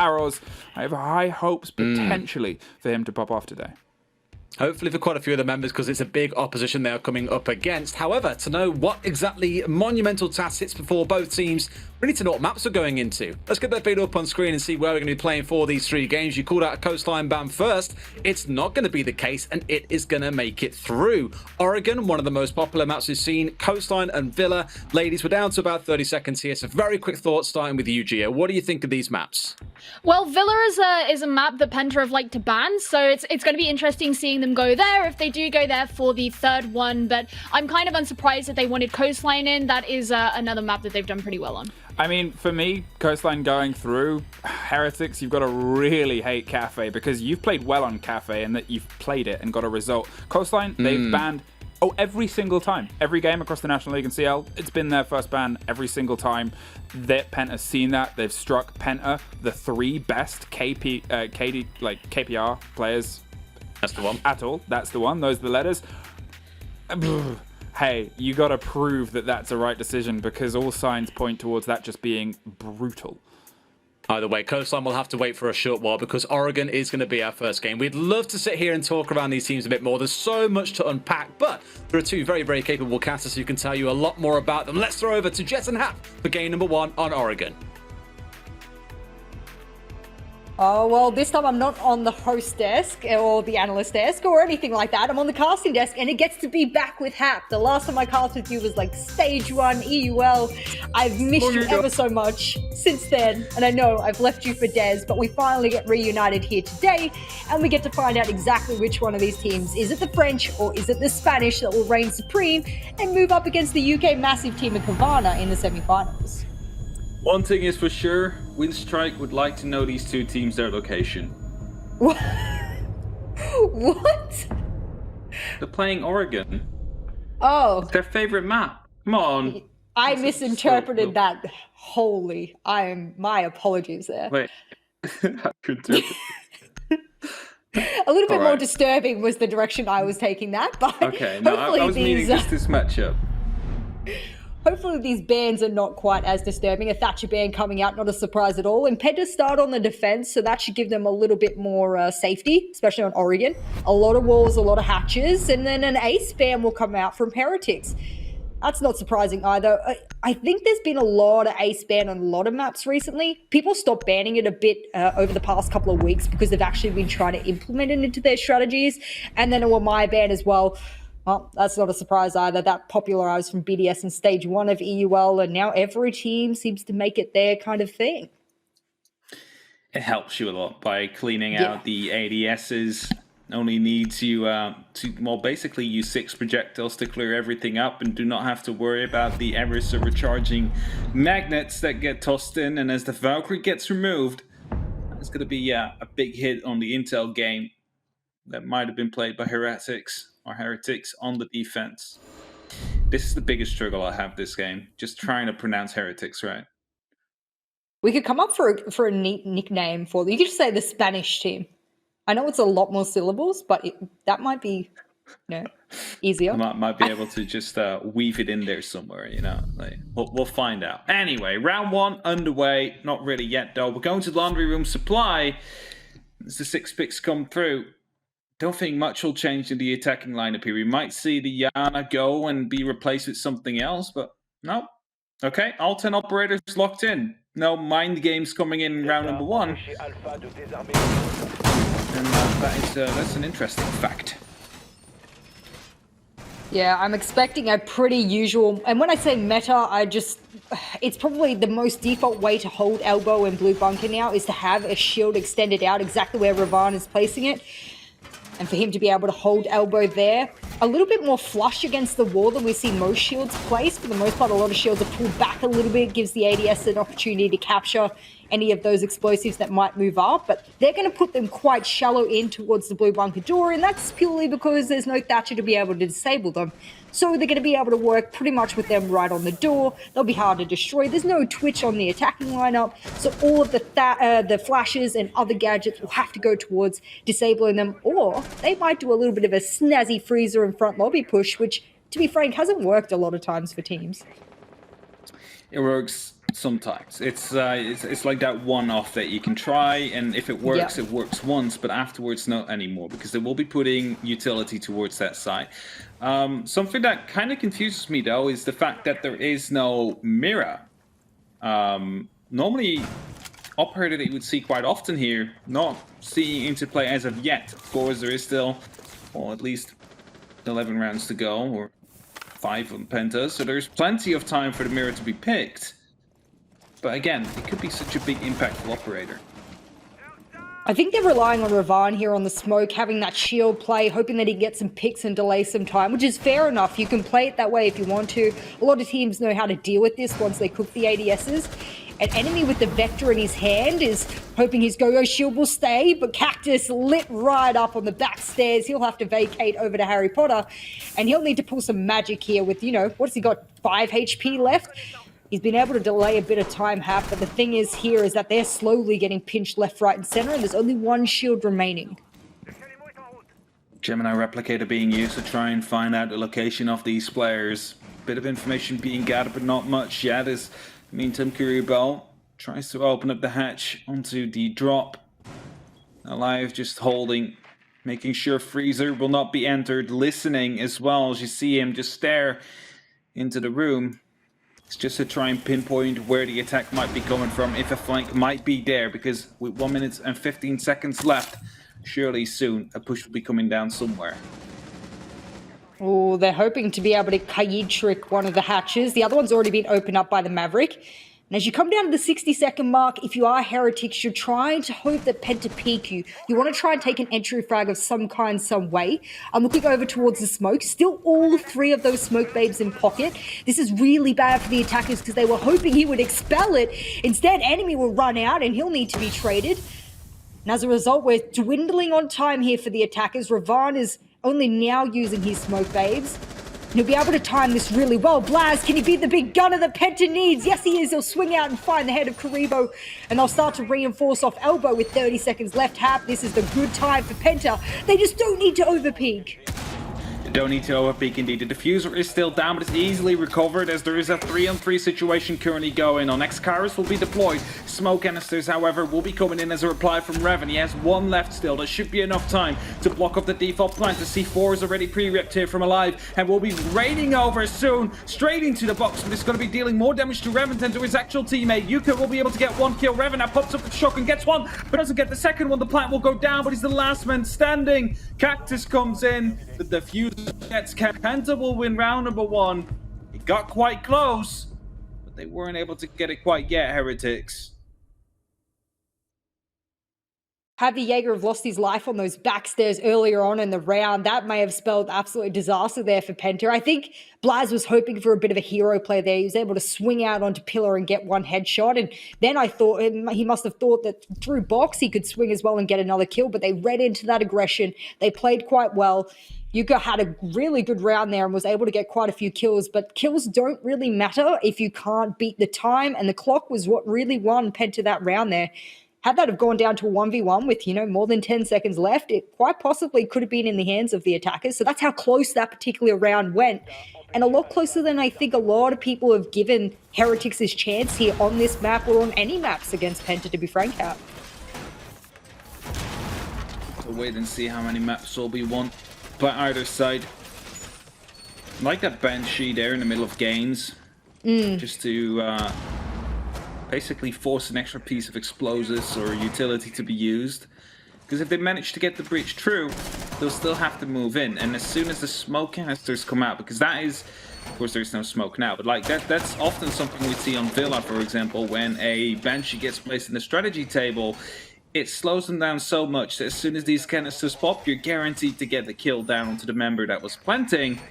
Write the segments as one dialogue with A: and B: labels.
A: barrels. I have high hopes potentially for him to pop off today.
B: Hopefully for quite a few of the members, because it's a big opposition they are coming up against. However, to know what exactly monumental task sits before both teams, we need to know what maps we're going into. Let's get that feed up on screen and see where we're going to be playing for these 3 games. You called out a Coastline ban first. It's not going to be the case, and it is going to make it through. Oregon, one of the most popular maps we've seen. Coastline and Villa. Ladies, we're down to about 30 seconds here, so very quick thoughts starting with you, Gia. What do you think of these maps?
C: Well, Villa is a map that Penta have liked to ban, so it's going to be interesting seeing them go there, if they do go there for the 3rd one, but I'm kind of unsurprised that they wanted Coastline in. That is another map that they've done pretty well on.
A: I mean, for me, Coastline going through, Heretics, you've got to really hate Cafe, because you've played well on Cafe and that you've played it and got a result. Coastline, they've banned every single time. Every game across the National League and CL, it's been their first ban every single time. Penta's seen that. They've struck Penta, the 3 best KPR players.
B: That's the one.
A: At all. That's the one. Those are the letters. Hey, you got to prove that that's a right decision, because all signs point towards that just being brutal.
B: Either way, Coastline will have to wait for a short while, because Oregon is going to be our first game. We'd love to sit here and talk around these teams a bit more. There's so much to unpack, but there are 2 very, very capable casters who can tell you a lot more about them. Let's throw over to Jess and Hap for game number 1 on Oregon.
D: Oh, well, this time I'm not on the host desk or the analyst desk or anything like that. I'm on the casting desk, and it gets to be back with Hap. The last time I cast with you was like stage 1 EUL. I've missed you ever so much since then, and I know I've left you for Des, but we finally get reunited here today, and we get to find out exactly which one of these teams. Is it the French or is it the Spanish that will reign supreme and move up against the UK massive team of Kavana in the semi-finals?
E: One thing is for sure, Windstrike would like to know these 2 teams, their location.
D: What? What?
E: They're playing Oregon.
D: Oh.
E: It's their favorite map. Come on.
D: I misinterpreted that wholly. My apologies there.
E: Wait. How could you
D: A little bit more disturbing was the direction I was taking that, but
E: okay, no, I was meaning just this matchup.
D: Hopefully these bans are not quite as disturbing. A Thatcher ban coming out, not a surprise at all. And Penta start on the defense, so that should give them a little bit more safety, especially on Oregon. A lot of walls, a lot of hatches, and then an ace ban will come out from Heretics. That's not surprising either. I think there's been a lot of ace ban on a lot of maps recently. People stopped banning it a bit over the past couple of weeks because they've actually been trying to implement it into their strategies. And then a Wamai ban as well. Well, that's not a surprise either. That popularized from BDS in stage 1 of EUL, and now every team seems to make it their kind of thing.
E: It helps you a lot by cleaning out the ADSs. Only needs you to basically use 6 projectiles to clear everything up, and do not have to worry about the errors of recharging magnets that get tossed in. And as the Valkyrie gets removed, it's going to be a big hit on the intel game that might have been played by Heretics on the defense. This is the biggest struggle I have this game, just trying to pronounce Heretics right.
D: We could come up for a neat nickname for them. You could just say the Spanish team. I know it's a lot more syllables, but that might be, easier.
E: I might be able to just weave it in there somewhere, Like, we'll find out. Anyway, round 1 underway. Not really yet, though. We're going to laundry room supply. As the 6 picks come through, don't think much will change in the attacking lineup here. We might see the Yana go and be replaced with something else, but no. Okay, all 10 operators locked in. No mind games coming in round number 1. And that's an interesting fact.
D: Yeah, I'm expecting a pretty usual, and when I say meta, it's probably the most default way to hold elbow in blue bunker now is to have a shield extended out exactly where Ravan is placing it. And for him to be able to hold elbow there, a little bit more flush against the wall than we see most shields placed. For the most part, a lot of shields are pulled back a little bit, gives the ADS an opportunity to capture any of those explosives that might move up, but they're going to put them quite shallow in towards the blue bunker door, and that's purely because there's no Thatcher to be able to disable them. So they're going to be able to work pretty much with them right on the door. They'll be hard to destroy. There's no Twitch on the attacking lineup, so all of the flashes and other gadgets will have to go towards disabling them, or they might do a little bit of a snazzy freezer and front lobby push, which, to be frank, hasn't worked a lot of times for teams.
E: It works Sometimes it's like that one-off that you can try, and if it works, it works once, but afterwards not anymore, because they will be putting utility towards that side. Something that kind of confuses me though is the fact that there is no mirror. Normally, operator that you would see quite often here, not seeing interplay as of yet. Of course, there is still, well, at least 11 rounds to go, or 5 on Penta, so there's plenty of time for the mirror to be picked. But again, it could be such a big impactful operator.
D: I think they're relying on Ravan here on the smoke, having that shield play, hoping that he gets some picks and delay some time, which is fair enough. You can play it that way if you want to. A lot of teams know how to deal with this once they cook the ADSs. An enemy with the Vector in his hand is hoping his Go-Go shield will stay, but Cactus lit right up on the back stairs. He'll have to vacate over to Harry Potter, and he'll need to pull some magic here with, you know, what's he got, 5 HP left? He's been able to delay a bit of time, Hap, but the thing is here is that they're slowly getting pinched left, right, and center, and there's only one shield remaining.
E: Gemini Replicator being used to try and find out the location of these players. Bit of information being gathered, but not much yet. As meantime, Kuribo tries to open up the hatch onto the drop. Alive just holding, making sure Freezer will not be entered, listening as well as you see him just stare into the room. It's just to try and pinpoint where the attack might be coming from, if a flank might be there, because with 1 minute and 15 seconds left, surely soon a push will be coming down somewhere.
D: Oh, they're hoping to be able to Kaid trick one of the hatches. The other one's already been opened up by the Maverick. And as you come down to the 60-second mark, if you are Heretics, you're trying to hope that Penta peek you. You want to try and take an entry frag of some kind, some way. I'm looking over towards the smoke. Still all 3 of those smoke babes in pocket. This is really bad for the attackers because they were hoping he would expel it. Instead, enemy will run out and he'll need to be traded. And as a result, we're dwindling on time here for the attackers. Ravan is only now using his smoke babes. He'll be able to time this really well. Blaz, can he be the big gunner that Penta needs? Yes, he is. He'll swing out and find the head of Kuribo, and they'll start to reinforce off elbow with 30 seconds left. Hap, this is the good time for Penta. They just don't need to overpeak.
E: Don't need to overpeak indeed. The diffuser is still down, but it's easily recovered as there is a 3-on-3 situation currently going on. Xcaris will be deployed. Smoke canisters, however, will be coming in as a reply from Revan. He has 1 left still. There should be enough time to block up the default plant. The C4 is already pre-ripped here from Alive and will be raiding over soon, straight into the box, but it's going to be dealing more damage to Revan than to his actual teammate. Yuka will be able to get 1 kill. Revan now pops up with shock and gets 1, but doesn't get the second one. The plant will go down, but he's the last man standing. Cactus comes in. The diffuser gets Penta will win round number 1. It got quite close, but they weren't able to get it quite yet, Heretics.
D: Had the Jaeger have lost his life on those backstairs earlier on in the round, that may have spelled absolute disaster there for Penta. I think Blaz was hoping for a bit of a hero play there. He was able to swing out onto Pillar and get 1 headshot. And then I thought he must have thought that through box he could swing as well and get another kill. But they read into that aggression. They played quite well. Yuka had a really good round there and was able to get quite a few kills. But kills don't really matter if you can't beat the time. And the clock was what really won Penta that round there. Had that have gone down to a 1v1 with, more than 10 seconds left, it quite possibly could have been in the hands of the attackers. So that's how close that particular round went. And a lot closer than I think a lot of people have given Heretics' chance here on this map or on any maps against Penta, to be frank out.
E: We'll wait and see how many maps will be won by either side. Like that Banshee there in the middle of games. Just to basically force an extra piece of explosives or utility to be used. Because if they manage to get the breach through, they'll still have to move in. And as soon as the smoke canisters come out, because that is, of course there's no smoke now, but like that's often something we see on Villa, for example, when a Banshee gets placed in the strategy table, it slows them down so much that as soon as these canisters pop, you're guaranteed to get the kill down onto the member that was planting.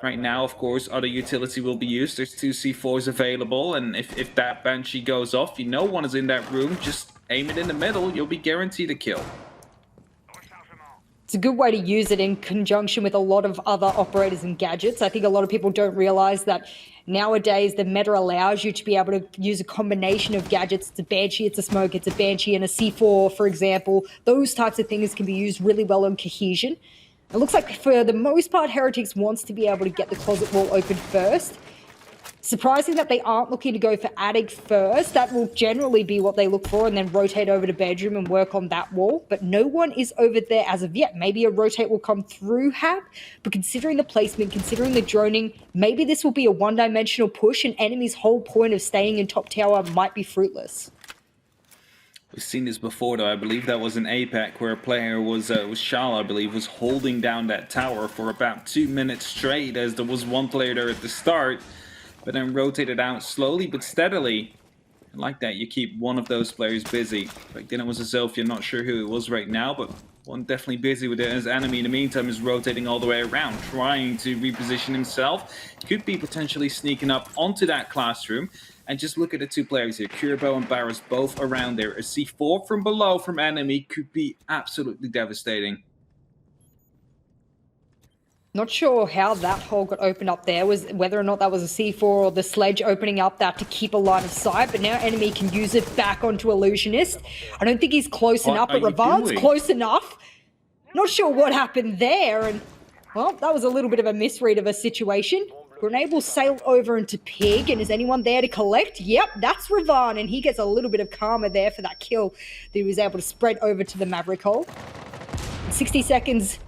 E: Right now, of course, other utility will be used. There's 2 C4s available, and if that Banshee goes off, one is in that room, just aim it in the middle, you'll be guaranteed a kill.
D: It's a good way to use it in conjunction with a lot of other operators and gadgets. I think a lot of people don't realize that nowadays the meta allows you to be able to use a combination of gadgets. It's a Banshee, it's a smoke, it's a Banshee and a C4, for example. Those types of things can be used really well in cohesion. It looks like for the most part, Heretics wants to be able to get the closet wall open first. Surprising that they aren't looking to go for attic first. That will generally be what they look for, and then rotate over to bedroom and work on that wall. But no one is over there as of yet. Maybe a rotate will come through Hap, but considering the placement, considering the droning, maybe this will be a one-dimensional push, and enemy's whole point of staying in top tower might be fruitless.
E: We've seen this before, though. I believe that was an APAC where a player was Shala, I believe, was holding down that tower for about 2 minutes straight, as there was one player there at the start, but then rotated out slowly but steadily. And like that, you keep one of those players busy. Back then it was a Zofia, not sure who it was right now, but one definitely busy with it, as enemy in the meantime is rotating all the way around, trying to reposition himself. Could be potentially sneaking up onto that classroom. And just look at the two players here, Kurbo and Barras, both around there. A C4 from below from enemy could be absolutely devastating.
D: Not sure how that hole got opened up there, was whether or not that was a C4 or the sledge opening up that to keep a line of sight, but now enemy can use it back onto Illusionist. I don't think he's close enough, but Ravan's close enough. Not sure what happened there, and well, that was a little bit of a misread of a situation. Grenade will sail over into Pig, and is anyone there to collect? Yep, that's Ravan, and he gets a little bit of karma there for that kill that he was able to spread over to the Maverick hole. 60 seconds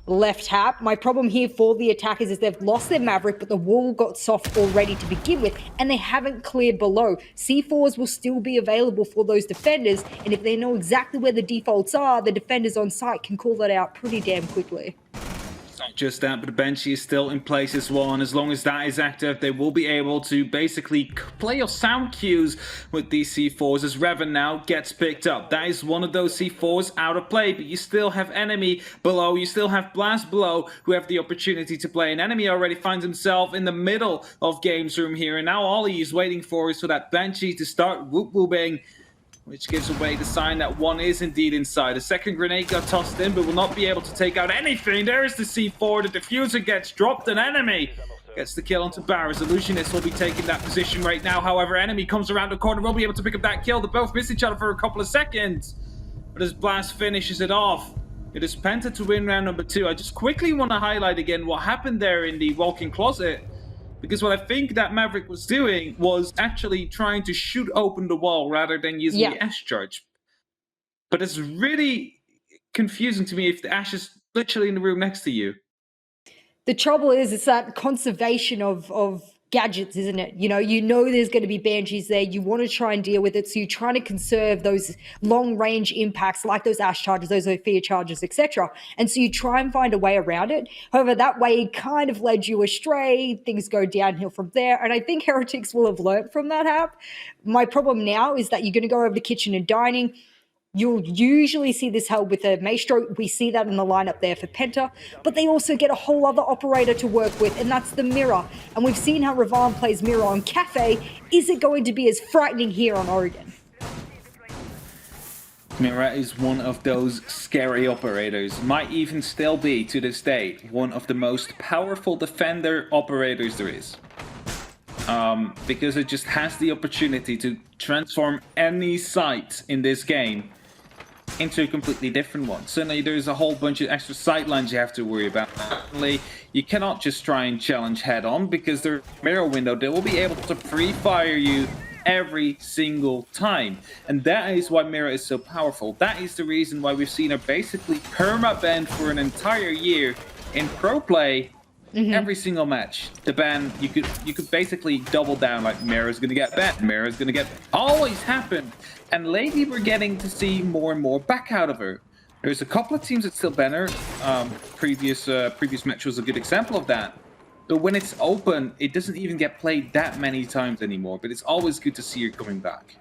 D: left, Hap. My problem here for the attackers is they've lost their Maverick, but the wall got soft already to begin with, and they haven't cleared below. C4s will still be available for those defenders, and if they know exactly where the defaults are, the defenders on site can call that out pretty damn quickly.
E: Not just that, but the Banshee is still in place as well, and as long as that is active, they will be able to basically play your sound cues with these C4s, as Revan now gets picked up. That is one of those C4s out of play, but you still have enemy below, you still have Blast below, who have the opportunity to play. An enemy already finds himself in the middle of Games Room here, and now all he is waiting for is for that Banshee to start whoop-whooping, which gives away the sign that one is indeed inside. A second grenade got tossed in, but will not be able to take out anything. There is the C4. The diffuser gets dropped. An enemy gets the kill onto Barras. Illusionist will be taking that position right now. However, enemy comes around the corner, will be able to pick up that kill. They both miss each other for a couple of seconds. But as Blast finishes it off, it is Penta to win round number 2. I just quickly want to highlight again what happened there in the walk-in closet. Because what I think that Maverick was doing was actually trying to shoot open the wall rather than using the Ash charge. But it's really confusing to me if the Ash is literally in the room next to you.
D: The trouble is, it's that conservation of gadgets, isn't it? You know there's going to be Banshees there. You want to try and deal with it, so you're trying to conserve those long-range impacts like those Ash charges, those Ophir charges, etc. And so you try and find a way around it. However, that way kind of led you astray. Things go downhill from there. And I think Heretics will have learnt from that, Hap. My problem now is that you're going to go over to kitchen and dining. You'll usually see this held with a Maestro. We see that in the lineup there for Penta, but they also get a whole other operator to work with, and that's the Mirror. And we've seen how Ravan plays Mirror on Cafe. Is it going to be as frightening here on Oregon?
E: Mirror is one of those scary operators. Might even still be, to this day, one of the most powerful defender operators there is. Because it just has the opportunity to transform any site in this game into a completely different one. Suddenly there's a whole bunch of extra sightlines you have to worry about. Suddenly you cannot just try and challenge head on, because there's a mirror window. They will be able to free fire you every single time, and that is why Mirror is so powerful. That is the reason why we've seen her basically perma-banned for an entire year in pro play. Every single match, the ban, you could basically double down, like Mirror's gonna get banned, Mirror's gonna get, always happened. And lately we're getting to see more and more back out of her. There's a couple of teams that still ban her. Previous match was a good example of that. But when it's open, it doesn't even get played that many times anymore. But it's always good to see her coming back.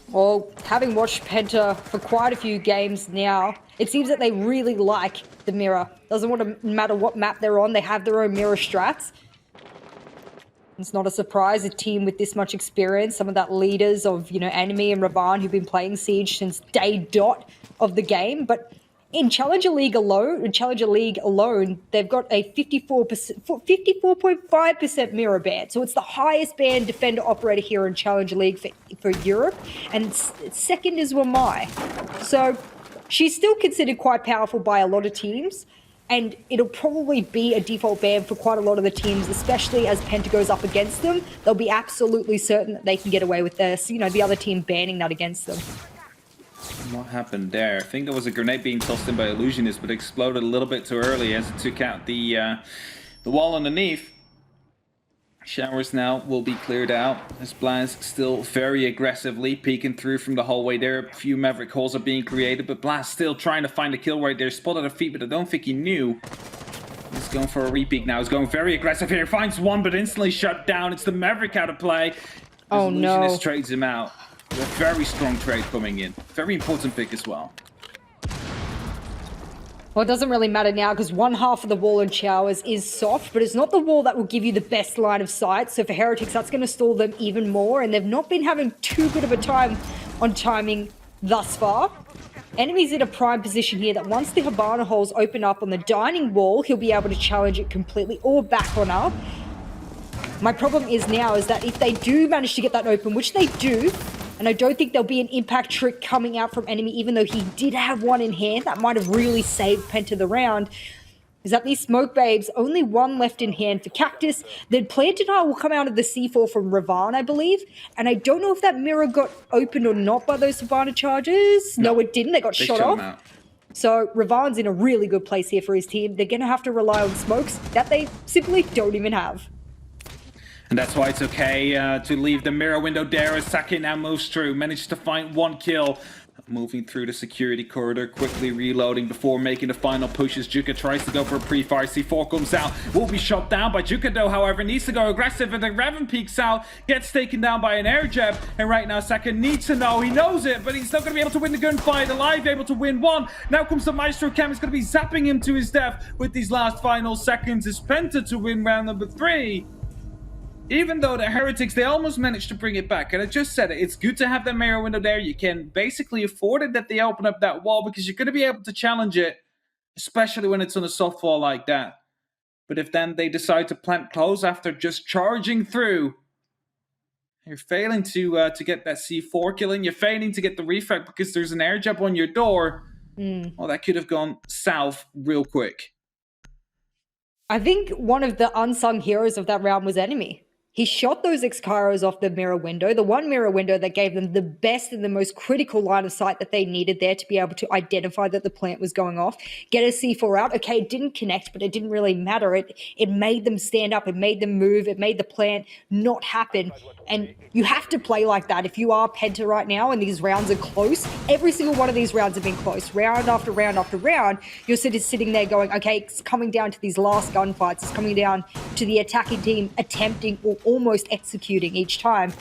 D: Well, having watched Penta for quite a few games now, it seems that they really like the Mirror. Doesn't want to matter what map they're on, they have their own Mirror strats. It's not a surprise, a team with this much experience, some of that leaders of, Enemy and Ravan who've been playing Siege since day dot of the game. But in Challenger League alone, they've got a 54.5% Mirror ban. So it's the highest banned defender operator here in Challenger League for Europe, and second is Wamai. So she's still considered quite powerful by a lot of teams. And it'll probably be a default ban for quite a lot of the teams, especially as Penta goes up against them. They'll be absolutely certain that they can get away with this, you know, the other team banning that against them.
E: What happened there? I think there was a grenade being tossed in by Illusionist, but exploded a little bit too early as it took out the wall underneath. Showers now will be cleared out as Blaz still very aggressively peeking through from the hallway there. A few Maverick holes are being created, but Blaz still trying to find a kill right there. Spotted a feet, but I don't think he knew. He's going for a repeat now. He's going very aggressive here. Finds one, but instantly shut down. It's the Maverick out of play.
D: Oh no.
E: Illusionist trades him out. A very strong trade coming in. Very important pick as well.
D: Well, it doesn't really matter now because one half of the wall in Showers is soft, but it's not the wall that will give you the best line of sight. So for Heretics, that's going to stall them even more, and they've not been having too good of a time on timing thus far. Enemy's in a prime position here that once the Habana holes open up on the dining wall, he'll be able to challenge it completely or back on up. My problem is now is that if they do manage to get that open, which they do, and I don't think there'll be an impact trick coming out from Enemy, even though he did have one in hand. That might have really saved Penta the round. Is that these Smoke Babes, only one left in hand for Cactus. Then Plant Denial will come out of the C4 from Ravan, I believe. And I don't know if that mirror got opened or not by those Savannah charges. No, it didn't. They got shot off. So Ravan's in a really good place here for his team. They're going to have to rely on smokes that they simply don't even have.
E: And that's why it's okay to leave the mirror window there as Sake now moves through. Managed to find one kill. Moving through the security corridor, quickly reloading before making the final pushes. Juka tries to go for a pre-fire. C4 comes out. Will be shot down by Juka though, however. Needs to go aggressive and the Raven peeks out. Gets taken down by an air jab. And right now Saka needs to know. He knows it, but he's not going to be able to win the gunfight. Alive, able to win one. Now comes the Maestro Cam. It's going to be zapping him to his death with these last final seconds. It's Penta to win round number 3. Even though the Heretics, they almost managed to bring it back. And I just said it, it's good to have that mirror window there. You can basically afford it that they open up that wall because you're going to be able to challenge it, especially when it's on a soft wall like that. But if then they decide to plant close after just charging through, you're failing to get that C4 killing. You're failing to get the refract because there's an air jab on your door. Well, that could have gone south real quick.
D: I think one of the unsung heroes of that round was Enemy. He shot those X-Kairos off the mirror window, the one mirror window that gave them the best and the most critical line of sight that they needed there to be able to identify that the plant was going off, get a C4 out. Okay, it didn't connect, but it didn't really matter. It made them stand up, it made them move, it made the plant not happen. And you have to play like that. If you are Penta right now and these rounds are close, every single one of these rounds have been close. Round after round after round, you're sitting there going, okay, it's coming down to these last gunfights. It's coming down to the attacking team attempting or almost executing each time.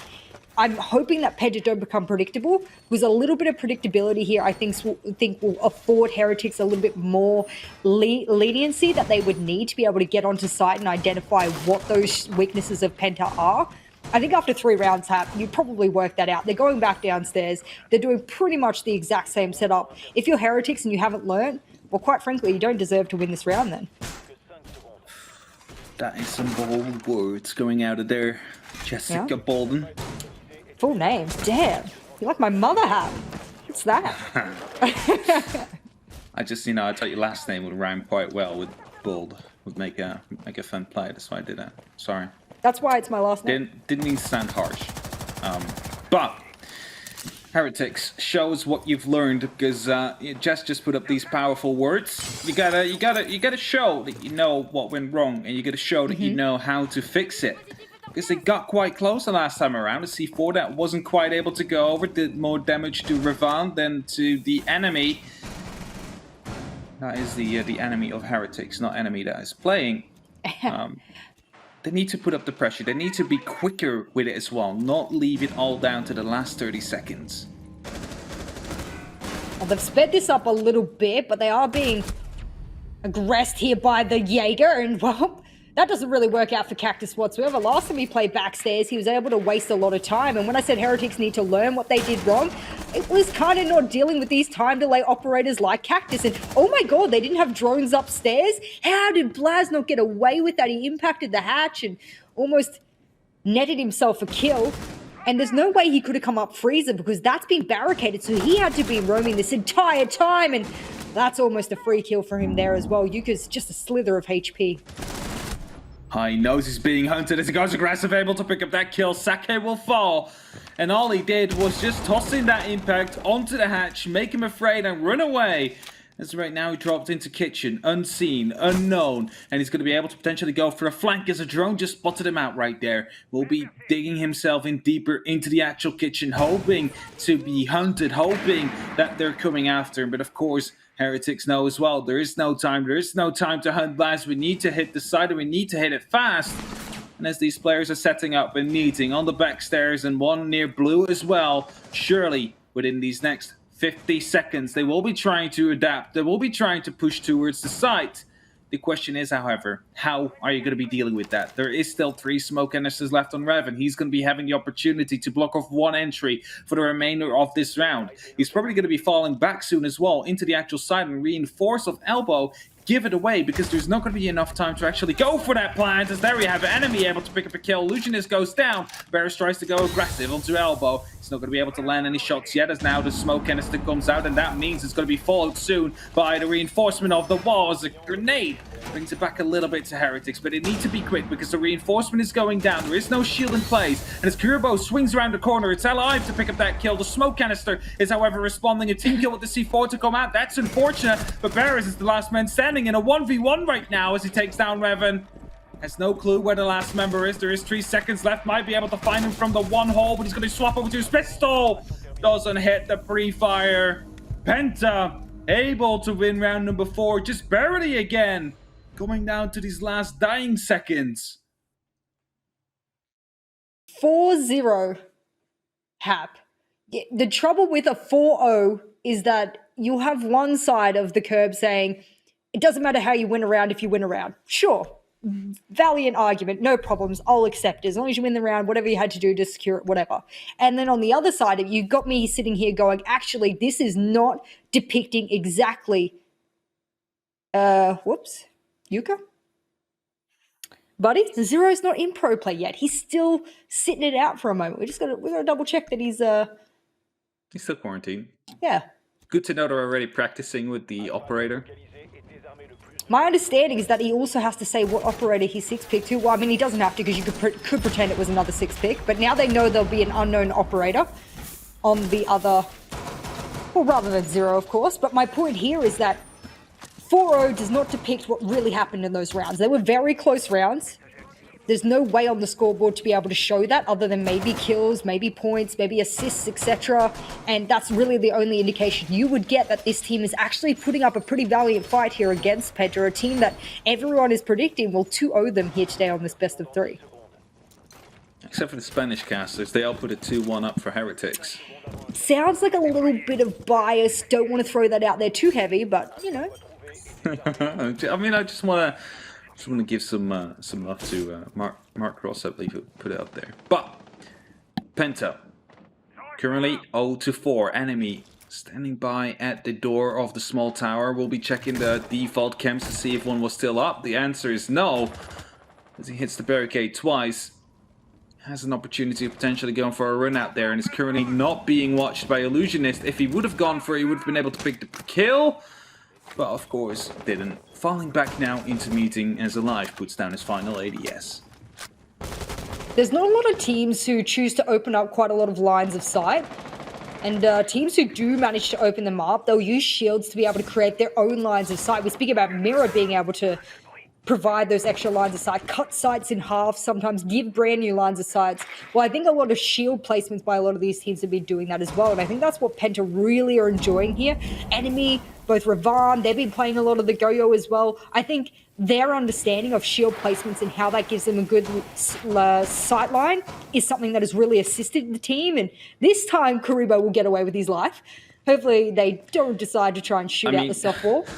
D: I'm hoping that Penta don't become predictable, because a little bit of predictability here I think will afford Heretics a little bit more leniency that they would need to be able to get onto site and identify what those weaknesses of Penta are. I think after 3 rounds, you probably work that out. They're going back downstairs. They're doing pretty much the exact same setup. If you're Heretics and you haven't learned, well, quite frankly, you don't deserve to win this round then.
E: That is some bold words going out of there, Jessica Bolden.
D: Full name, damn. You like my mother hat. What's that?
E: I just, I thought your last name would rhyme quite well with bold. Would make a fun play. That's why I did that. Sorry.
D: That's why it's my last name.
E: Didn't mean to sound harsh. But Heretics shows what you've learned, because Jess just put up these powerful words. You gotta show that you know what went wrong, and you gotta show that you know how to fix it. Because they got quite close the last time around. The C4 that wasn't quite able to go over did more damage to Ravan than to the enemy. That is the enemy of Heretics, not enemy that is playing. They need to put up the pressure. They need to be quicker with it as well, not leave it all down to the last 30 seconds.
D: Well, they've sped this up a little bit, but they are being aggressed here by the Jaeger, and well, that doesn't really work out for Cactus whatsoever. Last time he played backstairs, he was able to waste a lot of time, and when I said Heretics need to learn what they did wrong, it was kind of not dealing with these time delay operators like Cactus. And oh my god, they didn't have drones upstairs? How did Blaz not get away with that? He impacted the hatch and almost netted himself a kill. And there's no way he could have come up Freezer because that's been barricaded, so he had to be roaming this entire time. And That's almost a free kill for him there as well. Yuka's just a slither of HP.
E: He knows he's being hunted as he goes aggressive, able to pick up that kill. Sake will fall. And all he did was just toss in that impact onto the hatch, make him afraid and run away. As right now he dropped into kitchen, unseen, unknown, and he's going to be able to potentially go for a flank as a drone just spotted him out right there. Will be digging himself in deeper into the actual kitchen, hoping to be hunted, hoping that they're coming after him. But of course, Heretics know as well, there is no time to hunt last. We need to hit the side and we need to hit it fast. And as these players are setting up and meeting on the back stairs and one near blue as well, surely within these next 50 seconds, they will be trying to adapt. They will be trying to push towards the site. The question is, however, how are you going to be dealing with that? There is still 3 smoke canisters left on Revan. He's going to be having the opportunity to block off 1 entry for the remainder of this round. He's probably going to be falling back soon as well into the actual side and reinforce of elbow. Give it away because there's not going to be enough time to actually go for that plant. As there we have an enemy able to pick up a kill. Illusionist goes down. Barris tries to go aggressive onto elbow. He's not going to be able to land any shots yet as now the smoke canister comes out, and that means it's going to be followed soon by the reinforcement of the wall as a grenade brings it back a little bit to Heretics, but it needs to be quick because the reinforcement is going down. There is no shield in place, and as Kuribo swings around the corner, it's alive to pick up that kill. The smoke canister is, however, responding. A team kill with the C4 to come out. That's unfortunate, but Barris is the last man standing in a 1v1 right now as he takes down Revan. Has no clue where the last member is. There is 3 seconds left. Might be able to find him from the one hole, but he's going to swap over to his pistol. Doesn't hit the pre-fire. Penta able to win round number 4, just barely again. Coming down to these last dying seconds.
D: 4-0, Hap. The trouble with a 4-0 is that you'll have one side of the curb saying, it doesn't matter how you win a round if you win a round. Sure, valiant argument, no problems, I'll accept it. As long as you win the round, whatever you had to do to secure it, whatever. And then on the other side, you got me sitting here going, actually, this is not depicting exactly... whoops. Yuka? Buddy, Zero's not in pro play yet. He's still sitting it out for a moment. We gotta double check that he's
E: still quarantined.
D: Yeah.
E: Good to know they're already practicing with the operator.
D: My understanding is that he also has to say what operator he 6-picked to. Well, I mean, he doesn't have to because you could pretend it was another 6-pick, but now they know there'll be an unknown operator on the other, well, rather than Zero, of course. But my point here is that 4-0 does not depict what really happened in those rounds. They were very close rounds. There's no way on the scoreboard to be able to show that other than maybe kills, maybe points, maybe assists, etc. And that's really the only indication you would get that this team is actually putting up a pretty valiant fight here against Penta, a team that everyone is predicting will 2-0 them here today on this best of 3.
E: Except for the Spanish casters, they all put a 2-1 up for Heretics.
D: Sounds like a little bit of bias. Don't want to throw that out there too heavy, but, you know.
E: I mean, I just want to give some love to Mark Ross, I believe, who put it out there. But Penta currently 0-4. Enemy standing by at the door of the small tower. We'll be checking the default chems to see if one was still up. The answer is no, as he hits the barricade twice. Has an opportunity of potentially going for a run out there, and is currently not being watched by Illusionist. If he would have gone for it, he would have been able to pick the kill. But of course, didn't. Falling back now into meeting as Alive puts down his final ADS.
D: There's not a lot of teams who choose to open up quite a lot of lines of sight. And teams who do manage to open them up, they'll use shields to be able to create their own lines of sight. We speak about Mirror being able to provide those extra lines of sight, cut sights in half, sometimes give brand new lines of sights. Well, I think a lot of shield placements by a lot of these teams have been doing that as well, and I think that's what Penta really are enjoying here. Enemy, both Ravan, they've been playing a lot of the Go-Yo as well. I think their understanding of shield placements and how that gives them a good sight line is something that has really assisted the team, and this time Kuribo will get away with his life. Hopefully they don't decide to try and shoot out the softball.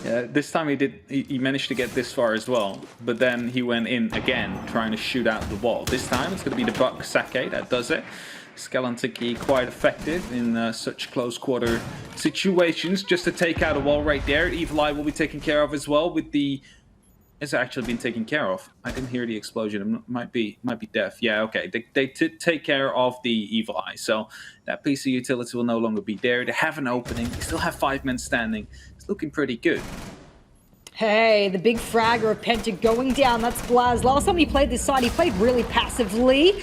E: Yeah, this time he managed to get this far as well, but then he went in again trying to shoot out the wall. This time it's going to be the Buck Sake that does it. Skelantiki quite effective in such close quarter situations, just to take out a wall right there. Evil Eye will be taken care of as well with the It's actually been taken care of. I didn't hear the explosion. Might be deaf. Yeah, okay. They take care of the evil eye. So that piece of utility will no longer be there. They have an opening. They still have 5 men standing. It's looking pretty good.
D: Hey, the big fragger of Penta going down. That's Blaz. Last time he played this side, he played really passively.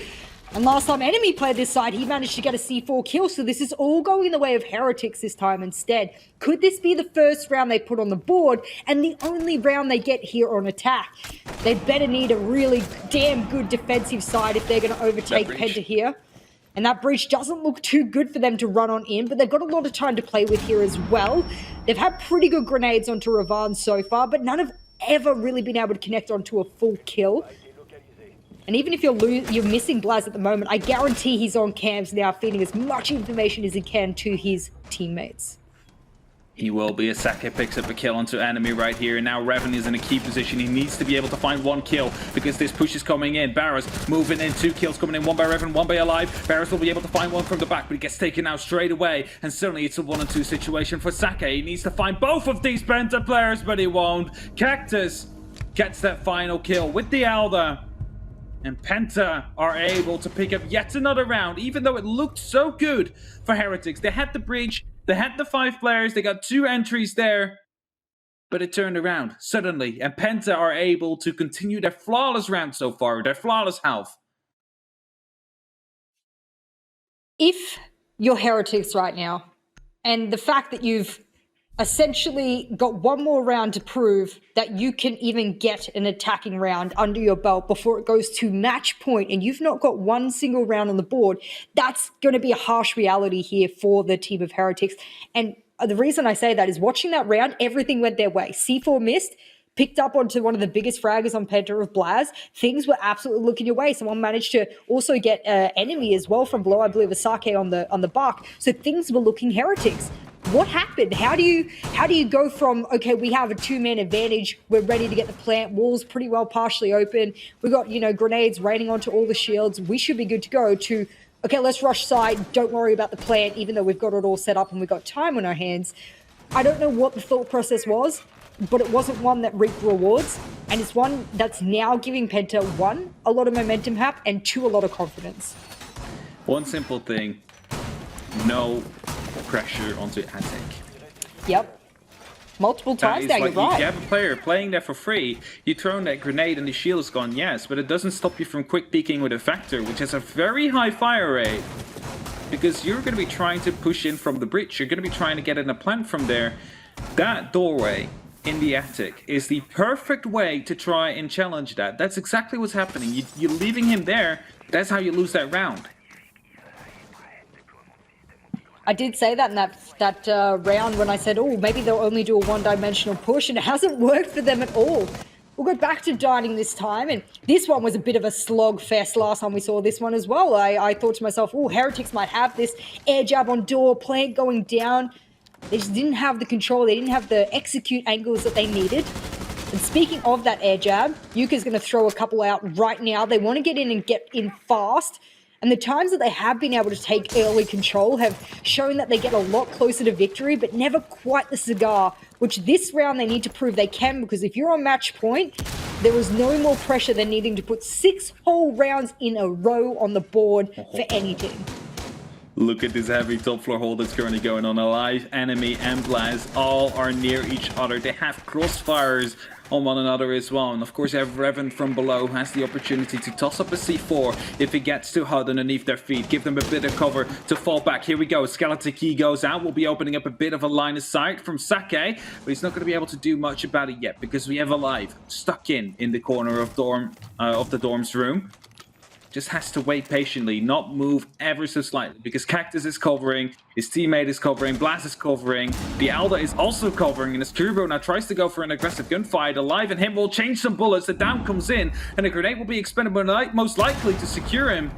D: And last time Enemy played this side, he managed to get a C4 kill. So this is all going in the way of Heretics this time instead. Could this be the first round they put on the board and the only round they get here on attack? They better need a really damn good defensive side if they're going to overtake Penta here. And that breach doesn't look too good for them to run on in, but they've got a lot of time to play with here as well. They've had pretty good grenades onto Ravan so far, but none have ever really been able to connect onto a full kill. And even if you're missing Blaz at the moment, I guarantee he's on cams now, feeding as much information as he can to his teammates.
E: He will be. Sake picks up a kill onto Enemy right here. And now Revan is in a key position. He needs to be able to find 1 kill because this push is coming in. Barras moving in. 2 kills coming in. 1 by Revan, 1 by Alive. Barras will be able to find 1 from the back, but he gets taken out straight away. And suddenly it's a 1-on-2 situation for Sake. He needs to find both of these Penta players, but he won't. Cactus gets that final kill with the Alda. And Penta are able to pick up yet another round, even though it looked so good for Heretics. They had the breach, they had the 5 players, they got 2 entries there, but it turned around suddenly, and Penta are able to continue their flawless round so far, their flawless half.
D: If you're Heretics right now, and the fact that you've essentially got 1 more round to prove that you can even get an attacking round under your belt before it goes to match point, and you've not got 1 single round on the board, that's going to be a harsh reality here for the team of Heretics. And the reason I say that is watching that round, everything went their way. C4 missed, picked up onto one of the biggest fraggers on Penta of Blaz. Things were absolutely looking your way. Someone managed to also get Enemy as well from below, I believe, a Sake on the buck. So things were looking Heretics. What happened? How do you go from, okay, we have a 2-man advantage, we're ready to get the plant, walls pretty well partially open, we've got, grenades raining onto all the shields, we should be good to go, to, okay, let's rush side, don't worry about the plant, even though we've got it all set up and we've got time on our hands. I don't know what the thought process was, but it wasn't one that reaped rewards, and it's one that's now giving Penta, 1, a lot of momentum hap, and 2, a lot of confidence.
E: One simple thing, no pressure onto attic.
D: Yep. Multiple times now, you're right.
E: You have a player playing there for free, you throw in that grenade and the shield is gone, yes, but it doesn't stop you from quick peeking with a Vector, which has a very high fire rate. Because you're going to be trying to push in from the breach, you're going to be trying to get in a plant from there. That doorway in the attic is the perfect way to try and challenge that. That's exactly what's happening. You're leaving him there, that's how you lose that round.
D: I did say that in that round when I said, oh, maybe they'll only do a 1-dimensional push, and it hasn't worked for them at all. We'll go back to dining this time, and this one was a bit of a slog fest last time we saw this one as well. I thought to myself, oh, Heretics might have this air jab on door, plant going down. They just didn't have the control, they didn't have the execute angles that they needed. And speaking of that air jab, Yuka's going to throw a couple out right now. They want to get in and get in fast. And the times that they have been able to take early control have shown that they get a lot closer to victory, but never quite the cigar, which this round they need to prove they can, because if you're on match point, there is no more pressure than needing to put 6 whole rounds in a row on the board for any team.
E: Look at this heavy top floor hold that's currently going on. Alive, Enemy, and Blaz all are near each other. They have crossfires on one another as well. And of course you have Revan from below who has the opportunity to toss up a C4 if it gets too hot underneath their feet. Give them a bit of cover to fall back. Here we go. Skeleton Key goes out. We'll be opening up a bit of a line of sight from Sake, but he's not going to be able to do much about it yet because we have Alive stuck in the corner of the dorm's room. Just has to wait patiently, not move ever so slightly, because Cactus is covering, his teammate is covering, Blast is covering, the Alda is also covering, and as Turbo now tries to go for an aggressive gunfight, Alive and him will change some bullets, the down comes in, and a grenade will be expended most likely to secure him.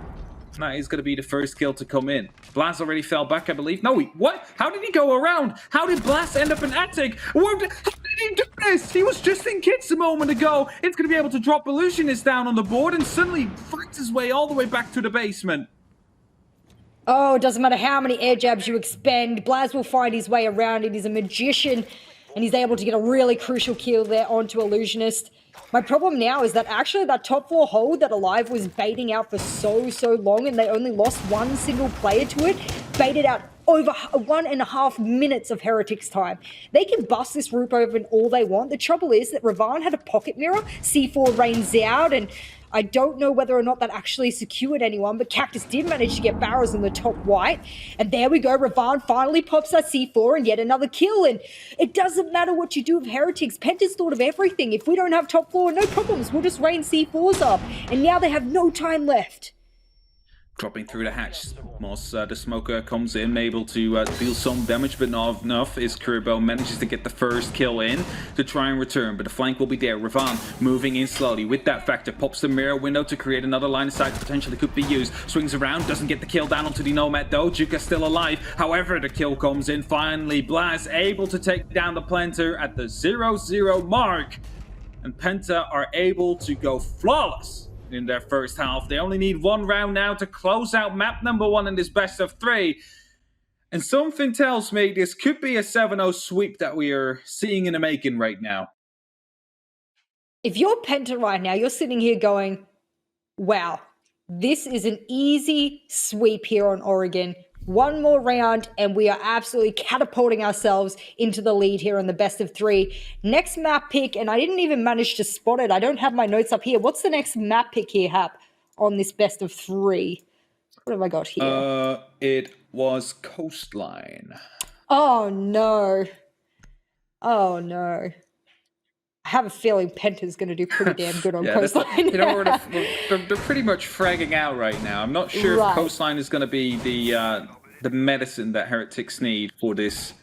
E: That is going to be the first kill to come in. Blast already fell back, I believe. No, what? How did he go around? How did Blast end up in attic? How did he do this? He was just in kits a moment ago. It's going to be able to drop Illusionist down on the board and suddenly fight his way all the way back to the basement.
D: Oh, it doesn't matter how many air jabs you expend. Blaz will find his way around it. He's a magician. and he's able to get a really crucial kill there onto Illusionist. My problem now is that actually that top 4 hold that Alive was baiting out for so long, and they only lost one single player to it, baited out over 1.5 minutes of Heretics time. They can bust this Roop open all they want. The trouble is that Ravan had a pocket mirror, C4 rains out, and I don't know whether or not that actually secured anyone, but Cactus did manage to get barrels in the top white. And there we go, Ravan finally pops that C4 and yet another kill. And it doesn't matter what you do with Heretics. Penta's thought of everything. If we don't have top 4, no problems. We'll just rain C4s up. And now they have no time left.
E: Dropping through the hatch, Moss, the smoker comes in, able to deal some damage, but not enough. Is Kuriboh manages to get the first kill in to try and return, but the flank will be there. Ravan moving in slowly with that factor, pops the mirror window to create another line of sight that potentially could be used. Swings around, doesn't get the kill down onto the Nomad though. Juka's still alive. However, the kill comes in finally. Blaz able to take down the planter at the 0-0 mark, and Penta are able to go flawless in their first half. They only need one round now to close out map number 1 in this best of 3. And something tells me this could be a 7-0 sweep that we are seeing in the making right now.
D: If you're Penta right now, you're sitting here going, wow, this is an easy sweep here on Oregon. One more round and we are absolutely catapulting ourselves into the lead here in the best of 3. Next map pick, and I didn't even manage to spot it. I don't have my notes up here. What's the next map pick here, Hap, on this best of 3? What have I got here?
E: It was Coastline.
D: Oh, no. Oh, no. I have a feeling Penta's going to do pretty damn good on Coastline.
E: You know, they're pretty much fragging out right now. I'm not sure if Coastline is going to be the medicine that Heretics need for this.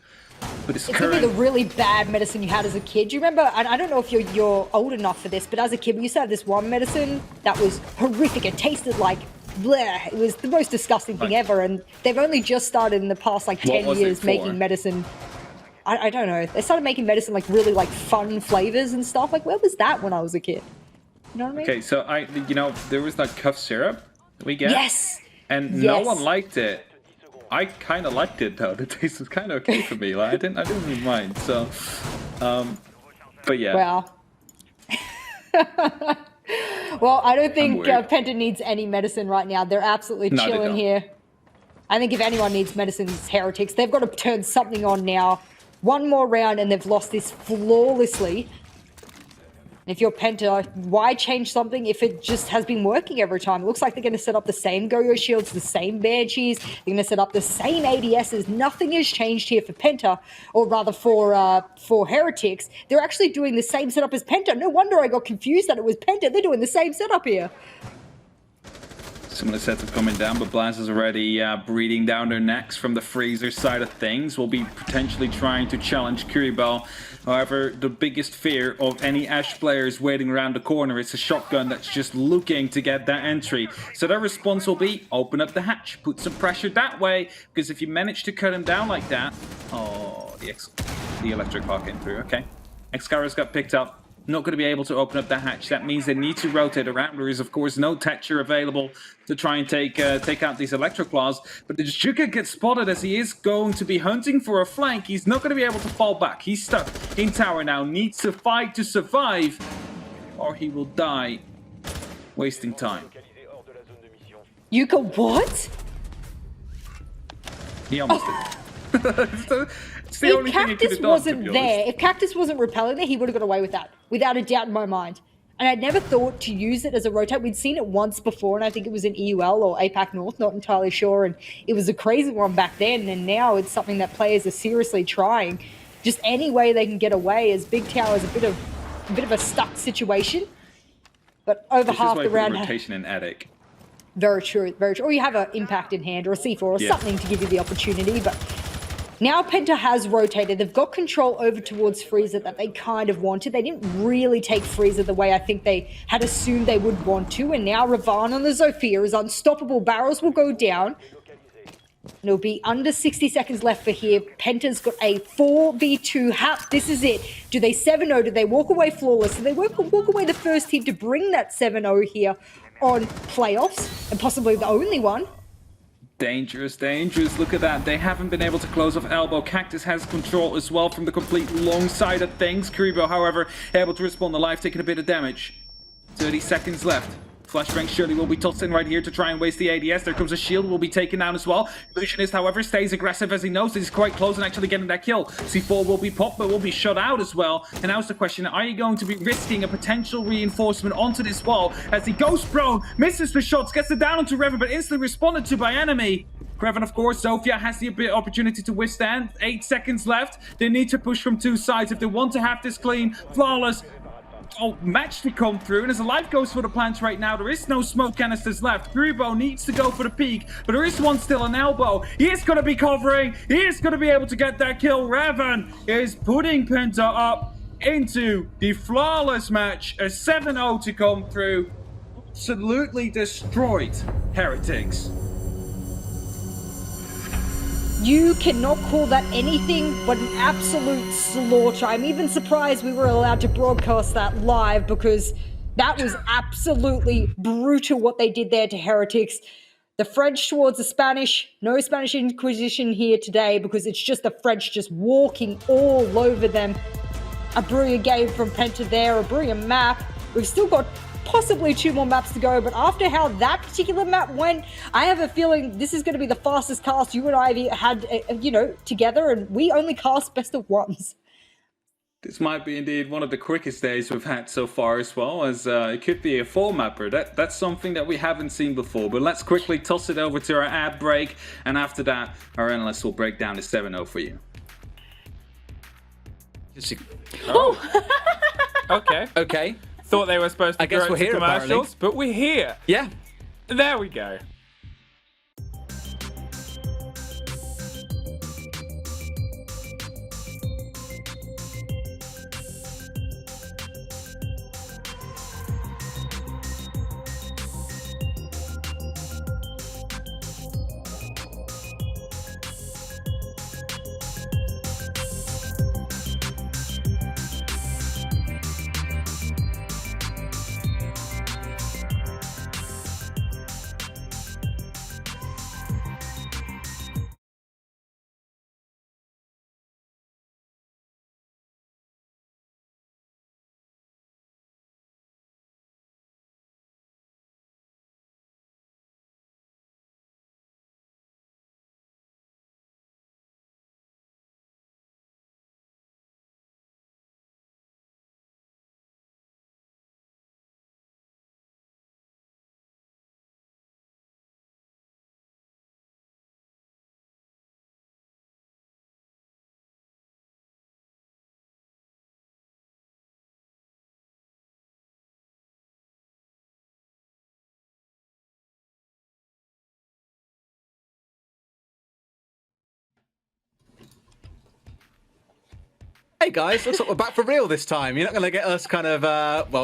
E: It's going to
D: be the really bad medicine you had as a kid. Do you remember, and I don't know if you're old enough for this, but as a kid, we used to have this one medicine that was horrific. It tasted like bleh. It was the most disgusting thing ever, and they've only just started in the past like 10 years making medicine. I don't know. They started making medicine like really like fun flavors and stuff. Like, where was that when I was a kid? You know what I mean?
E: Okay, so there was that cough syrup we get.
D: Yes.
E: And no one liked it. I kind of liked it though. The taste was kind of okay for me. Like I didn't really mind. So, but yeah.
D: Wow. Well, I don't think Penta needs any medicine right now. They're absolutely chilling here. I think if anyone needs medicine, it's Heretics. They've got to turn something on now. One more round and they've lost this flawlessly. If you're Penta, why change something if it just has been working every time? It looks like they're going to set up the same Go-Go shields, the same Banshees. They're going to set up the same ADSs. Nothing has changed here for Penta, or rather for Heretics. They're actually doing the same setup as Penta. No wonder I got confused that it was Penta. They're doing the same setup here.
E: Similar setup coming down, but Blaz is already breathing down their necks from the freezer side of things. We'll be potentially trying to challenge Kuriboh. However, the biggest fear of any Ash players waiting around the corner is a shotgun that's just looking to get that entry. So their response will be, open up the hatch, put some pressure that way, because if you manage to cut him down like that... Oh, the electric lock came through, okay. Excara's got picked up. Not going to be able to open up that hatch. That means they need to rotate around. There is, of course, no Thatcher available to try and take out these electric claws. But the Juka gets spotted as he is going to be hunting for a flank. He's not going to be able to fall back. He's stuck in tower now. Needs to fight to survive, or he will die wasting time.
D: Yuka, what?
E: He almost did.
D: If Cactus wasn't there, if Cactus wasn't repelling there, he would have got away with that, without a doubt in my mind. And I'd never thought to use it as a rotate. We'd seen it once before, and I think it was in EUL or APAC North, not entirely sure. And it was a crazy one back then, and now it's something that players are seriously trying. Just any way they can get away, as Big Tower is a bit of a stuck situation. But over half the round,
E: rotation in attic.
D: Very true, very true. Or you have an impact in hand or a C4 or something to give you the opportunity, but. Now Penta has rotated. They've got control over towards Freezer that they kind of wanted. They didn't really take Freezer the way I think they had assumed they would want to. And now Ravan on the Zofia is unstoppable. Barrels will go down. And it'll be under 60 seconds left for here. Penta's got a 4v2 Hap. This is it. Do they 7-0? Do they walk away flawless? Do they walk away the first team to bring that 7-0 here on playoffs? And possibly the only one?
E: Dangerous, dangerous. Look at that. They haven't been able to close off Elbow. Cactus has control as well from the complete long side of things. Kuriboh, however, able to respond to life, taking a bit of damage. 30 seconds left. Flashbang surely will be tossed in right here to try and waste the ADS. There comes a shield, will be taken down as well. Illusionist, however, stays aggressive as he knows that he's quite close and actually getting that kill. C4 will be popped, but will be shut out as well. And now's the question, are you going to be risking a potential reinforcement onto this wall as he goes prone, misses the shots, gets it down onto Revan, but instantly responded to by enemy. Revan, of course, Zofia has the opportunity to withstand. 8 seconds left. They need to push from two sides if they want to have this clean, flawless match to come through. And as the life goes for the plants right now, there is no smoke canisters left. Kuriboh needs to go for the peak, but there is one still on Elbow. He is going to be covering. He is going to be able to get that kill. Revan is putting Penta up into the flawless match. A 7-0 to come through. Absolutely destroyed Heretics.
D: You cannot call that anything but an absolute slaughter. I'm even surprised we were allowed to broadcast that live because that was absolutely brutal what they did there to Heretics. The French towards the Spanish. No Spanish Inquisition here today because it's just the French just walking all over them. A brilliant game from Penta there, a brilliant map. We've still got possibly 2 more maps to go, but after how that particular map went, I have a feeling this is going to be the fastest cast you and I have had, together, and we only cast best of ones.
E: This might be indeed one of the quickest days we've had so far as well, as it could be a 4-mapper. That's something that we haven't seen before, but let's quickly toss it over to our ad break, and after that, our analysts will break down the 7-0 for you.
A: Oh. Okay.
E: Thought they were supposed to
B: I guess we're here,
E: commercials,
B: apparently.
E: but we're here.
B: Yeah.
E: There we go.
B: Hey guys, looks like we're back for real this time. You're not going to get us kind of,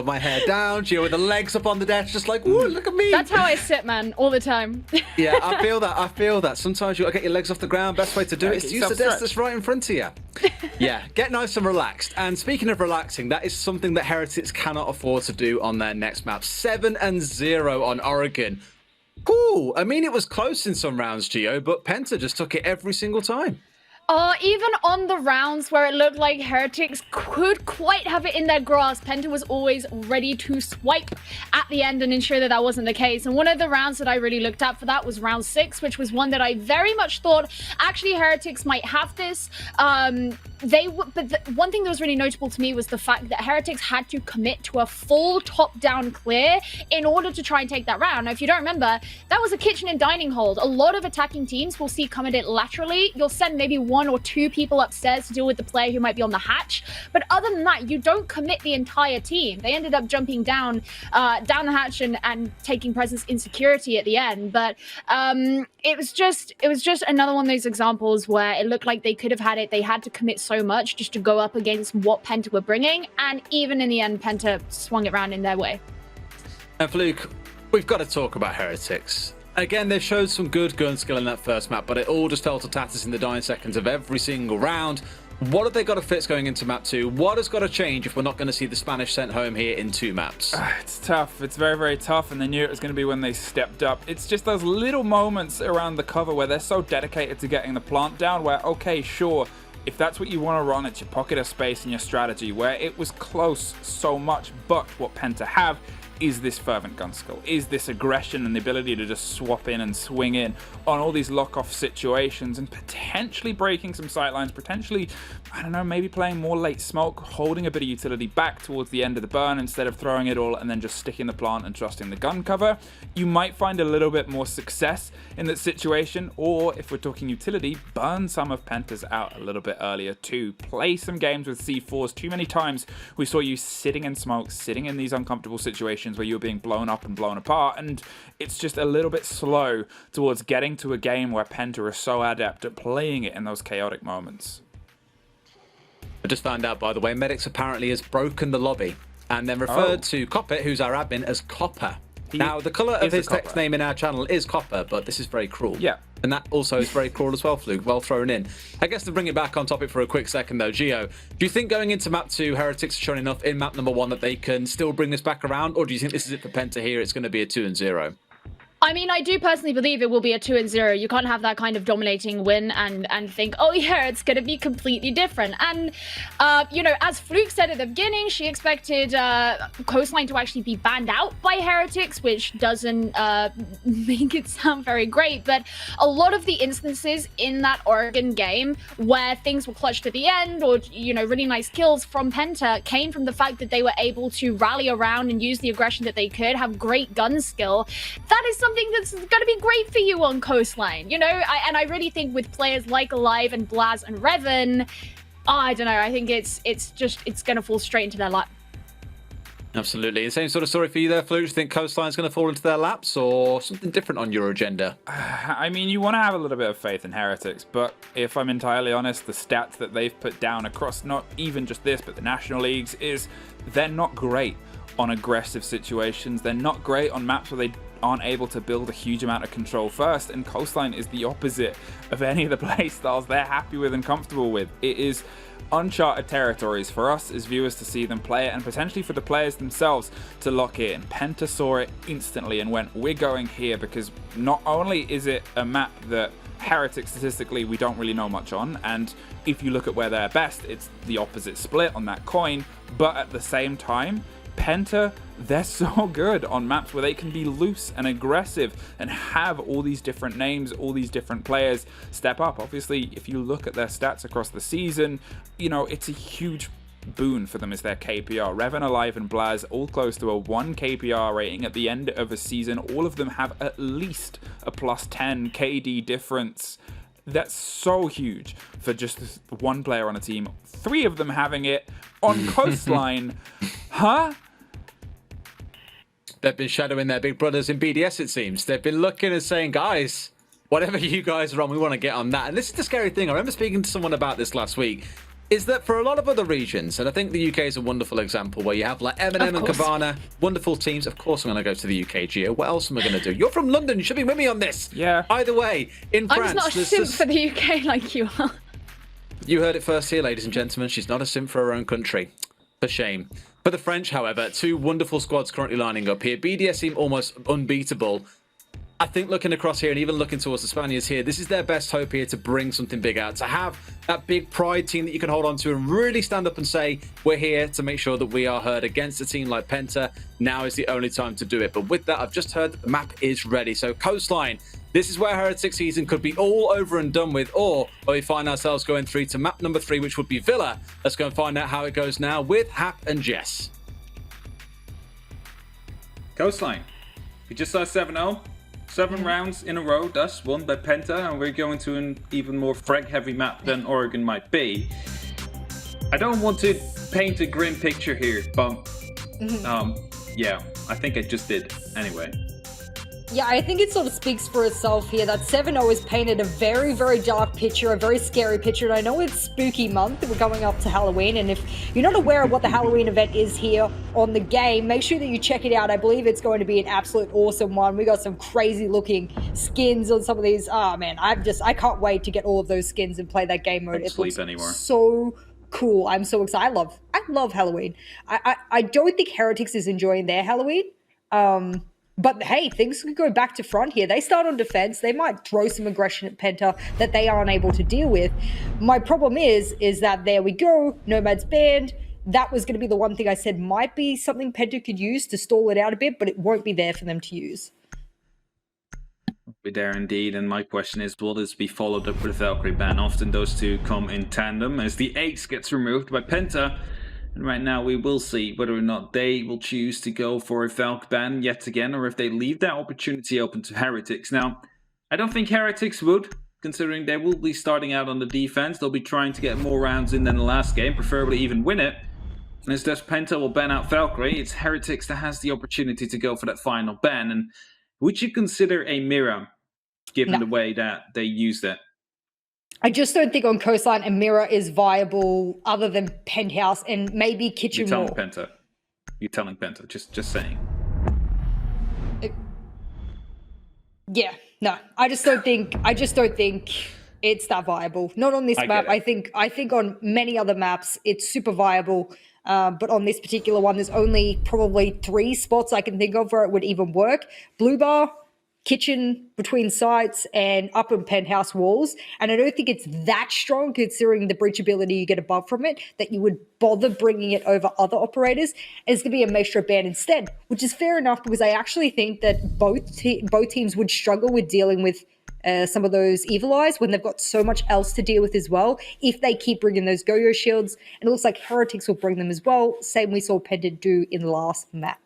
B: my hair down, Gio with the legs up on the desk, just like, woo, look at me.
C: That's how I sit, man, all the time.
B: Yeah, I feel that. Sometimes you got to get your legs off the ground. Best way to do it is to use the desk that's right in front of you. Yeah, get nice and relaxed. And speaking of relaxing, that is something that Heretics cannot afford to do on their next map. 7-0 on Oregon. Cool. I mean, it was close in some rounds, Gio, but Penta just took it every single time.
C: Even on the rounds where it looked like Heretics could quite have it in their grasp, Penta was always ready to swipe at the end and ensure that that wasn't the case. And one of the rounds that I really looked at for that was round 6, which was one that I very much thought actually Heretics might have this. But one thing that was really notable to me was the fact that Heretics had to commit to a full top-down clear in order to try and take that round. Now, if you don't remember, that was a kitchen and dining hold. A lot of attacking teams will see come at it laterally. You'll send maybe 1 or 2 people upstairs to deal with the player who might be on the hatch. But other than that, you don't commit the entire team. They ended up jumping down the hatch and taking presence in security at the end. But it was just another one of those examples where it looked like they could have had it. They had to commit so much just to go up against what Penta were bringing, and even in the end, Penta swung it around in their way.
B: And Fluke, we've got to talk about Heretics. Again, they showed some good gun skill in that first map, but it all just fell to tatters in the dying seconds of every single round. What have they got to fix going into map 2? What has got to change if we're not going to see the Spanish sent home here in 2 maps?
A: It's tough. It's very, very tough, and they knew it was going to be when they stepped up. It's just those little moments around the cover where they're so dedicated to getting the plant down where, okay, sure, if that's what you want to run, it's your pocket of space and your strategy, where it was close so much, but what Penta have is this fervent gun skill, is this aggression and the ability to just swap in and swing in on all these lock-off situations and potentially breaking some sightlines, potentially, I don't know, maybe playing more late smoke, holding a bit of utility back towards the end of the burn instead of throwing it all and then just sticking the plant and trusting the gun cover. You might find a little bit more success in that situation, or if we're talking utility, burn some of Penta's out a little bit earlier too. Play some games with C4s. Too many times we saw you sitting in smoke, sitting in these uncomfortable situations where you're being blown up and blown apart, and it's just a little bit slow towards getting to a game where Penta is so adept at playing it in those chaotic moments.
B: I just found out, by the way, Medics apparently has broken the lobby and then referred to Coppet, who's our admin, as Copper. Now, the colour of his text name in our channel is Copper, but this is very cruel.
A: Yeah.
B: And that also is very cruel as well, Fluke. Well thrown in. I guess to bring it back on topic for a quick second, though, Gio, do you think going into map 2, Heretics have shown enough in map number 1 that they can still bring this back around? Or do you think this is it for Penta here? It's going to be a 2-0?
C: I mean, I do personally believe it will be a 2-0. You can't have that kind of dominating win and think, oh yeah, it's going to be completely different. And, you know, as Fluke said at the beginning, she expected Coastline to actually be banned out by Heretics, which doesn't make it sound very great. But a lot of the instances in that Oregon game where things were clutched at the end or, you know, really nice kills from Penta came from the fact that they were able to rally around and use the aggression that they could, have great gun skill. That is something that's going to be great for you on Coastline, you know? I really think with players like Alive and Blaz and Revan, I don't know, I think it's going to fall straight into their lap.
B: Absolutely. The same sort of story for you there, Fluke. Do you think Coastline's going to fall into their laps or something different on your agenda?
A: I mean, you want to have a little bit of faith in Heretics, but if I'm entirely honest, the stats that they've put down across not even just this, but the national leagues, is they're not great on aggressive situations. They're not great on maps where they aren't able to build a huge amount of control first, and Coastline is the opposite of any of the play styles they're happy with and comfortable with. It is uncharted territories for us as viewers to see them play it, and potentially for the players themselves to lock in. Penta saw it instantly and went, we're going here, because not only is it a map that Heretics statistically we don't really know much on, and if you look at where they're best, it's the opposite split on that coin, but at the same time, Penta, they're so good on maps where they can be loose and aggressive and have all these different names, all these different players step up. Obviously, if you look at their stats across the season, you know, it's a huge boon for them is their KPR. Revan, Alive, and Blaz all close to a 1 KPR rating at the end of a season. All of them have at least a +10 KD difference. That's so huge for just one player on a team. 3 of them having it on Coastline. Huh?
B: They've been shadowing their big brothers in BDS, it seems. They've been looking and saying, guys, whatever you guys are on, we want to get on that. And this is the scary thing. I remember speaking to someone about this last week, is that for a lot of other regions, and I think the UK is a wonderful example where you have like Eminem and Cabana, wonderful teams. Of course I'm going to go to the UK, Gio. What else am I going to do? You're from London. You should be with me on this.
A: Yeah.
B: Either way, in France...
C: I'm just not a simp for the UK like you are.
B: You heard it first here, ladies and gentlemen. She's not a simp for her own country. For shame. For the French, however, 2 wonderful squads currently lining up here. BDS seem almost unbeatable. I think looking across here and even looking towards the Spaniards here, this is their best hope here to bring something big out, to have that big pride team that you can hold on to and really stand up and say, we're here to make sure that we are heard against a team like Penta. Now is the only time to do it. But with that, I've just heard that the map is ready. So Coastline, this is where Heretics season could be all over and done with, or we find ourselves going through to map number 3, which would be Villa. Let's go and find out how it goes now with Hap and Jess.
E: Coastline, we just saw 7-0. 7 rounds in a row, thus won by Penta, and we're going to an even more frag-heavy map than Oregon might be. I don't want to paint a grim picture here, but yeah, I think I just did anyway.
D: Yeah, I think it sort of speaks for itself here that 7-0 has painted a very, very dark picture, a very scary picture. And I know it's spooky month, we're going up to Halloween. And if you're not aware of what the Halloween event is here on the game, make sure that you check it out. I believe it's going to be an absolute awesome one. We got some crazy looking skins on some of these. Oh man, I can't wait to get all of those skins and play that game mode.
E: Don't sleep anymore.
D: So cool. I'm so excited. I love Halloween. I don't think Heretics is enjoying their Halloween. But hey, things could go back to front here. They start on defense. They might throw some aggression at Penta that they aren't able to deal with. My problem is that there we go. Nomad's banned. That was going to be the one thing I said might be something Penta could use to stall it out a bit, but it won't be there for them to use.
E: Be there indeed, and my question is, will this be followed up with a Valkyrie ban? Often those two come in tandem as the ace gets removed by Penta. And right now we will see whether or not they will choose to go for a Valk ban yet again, or if they leave that opportunity open to Heretics. Now, I don't think Heretics would, considering they will be starting out on the defense. They'll be trying to get more rounds in than the last game, preferably even win it. And as thus Penta will ban out Valkyrie, it's Heretics that has the opportunity to go for that final ban. And would you consider a mirror, given the way that they used it?
D: I just don't think on Coastline a mirror is viable other than Penthouse and maybe Kitchen
E: You're
D: Wall.
E: telling Penta. You're telling Penta. Just saying.
D: Yeah, no. I just don't think it's that viable. Not on this map. I think on many other maps it's super viable. But on this particular one, there's only probably 3 spots I can think of where it would even work. Blue bar, kitchen between sites, and up in penthouse walls. And I don't think it's that strong considering the breachability you get above from it that you would bother bringing it over other operators. And it's going to be a Maestro ban instead, which is fair enough because I actually think that both teams would struggle with dealing with some of those evil eyes when they've got so much else to deal with as well if they keep bringing those go-yo shields. And it looks like Heretics will bring them as well. Same we saw Penta do in the last map.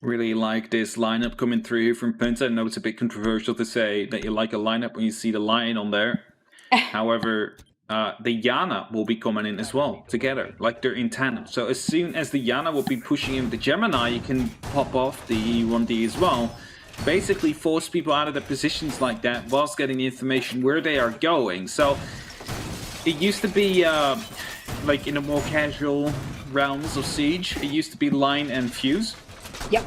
E: Really like this lineup coming through here from Penta. I know it's a bit controversial to say that you like a lineup when you see the lion on there. However, the Yana will be coming in as well together, like they're in tandem. So as soon as the Yana will be pushing in the Gemini, you can pop off the E1D as well. Basically force people out of their positions like that whilst getting the information where they are going. So it used to be like in the more casual realms of Siege, it used to be line and fuse.
D: Yep.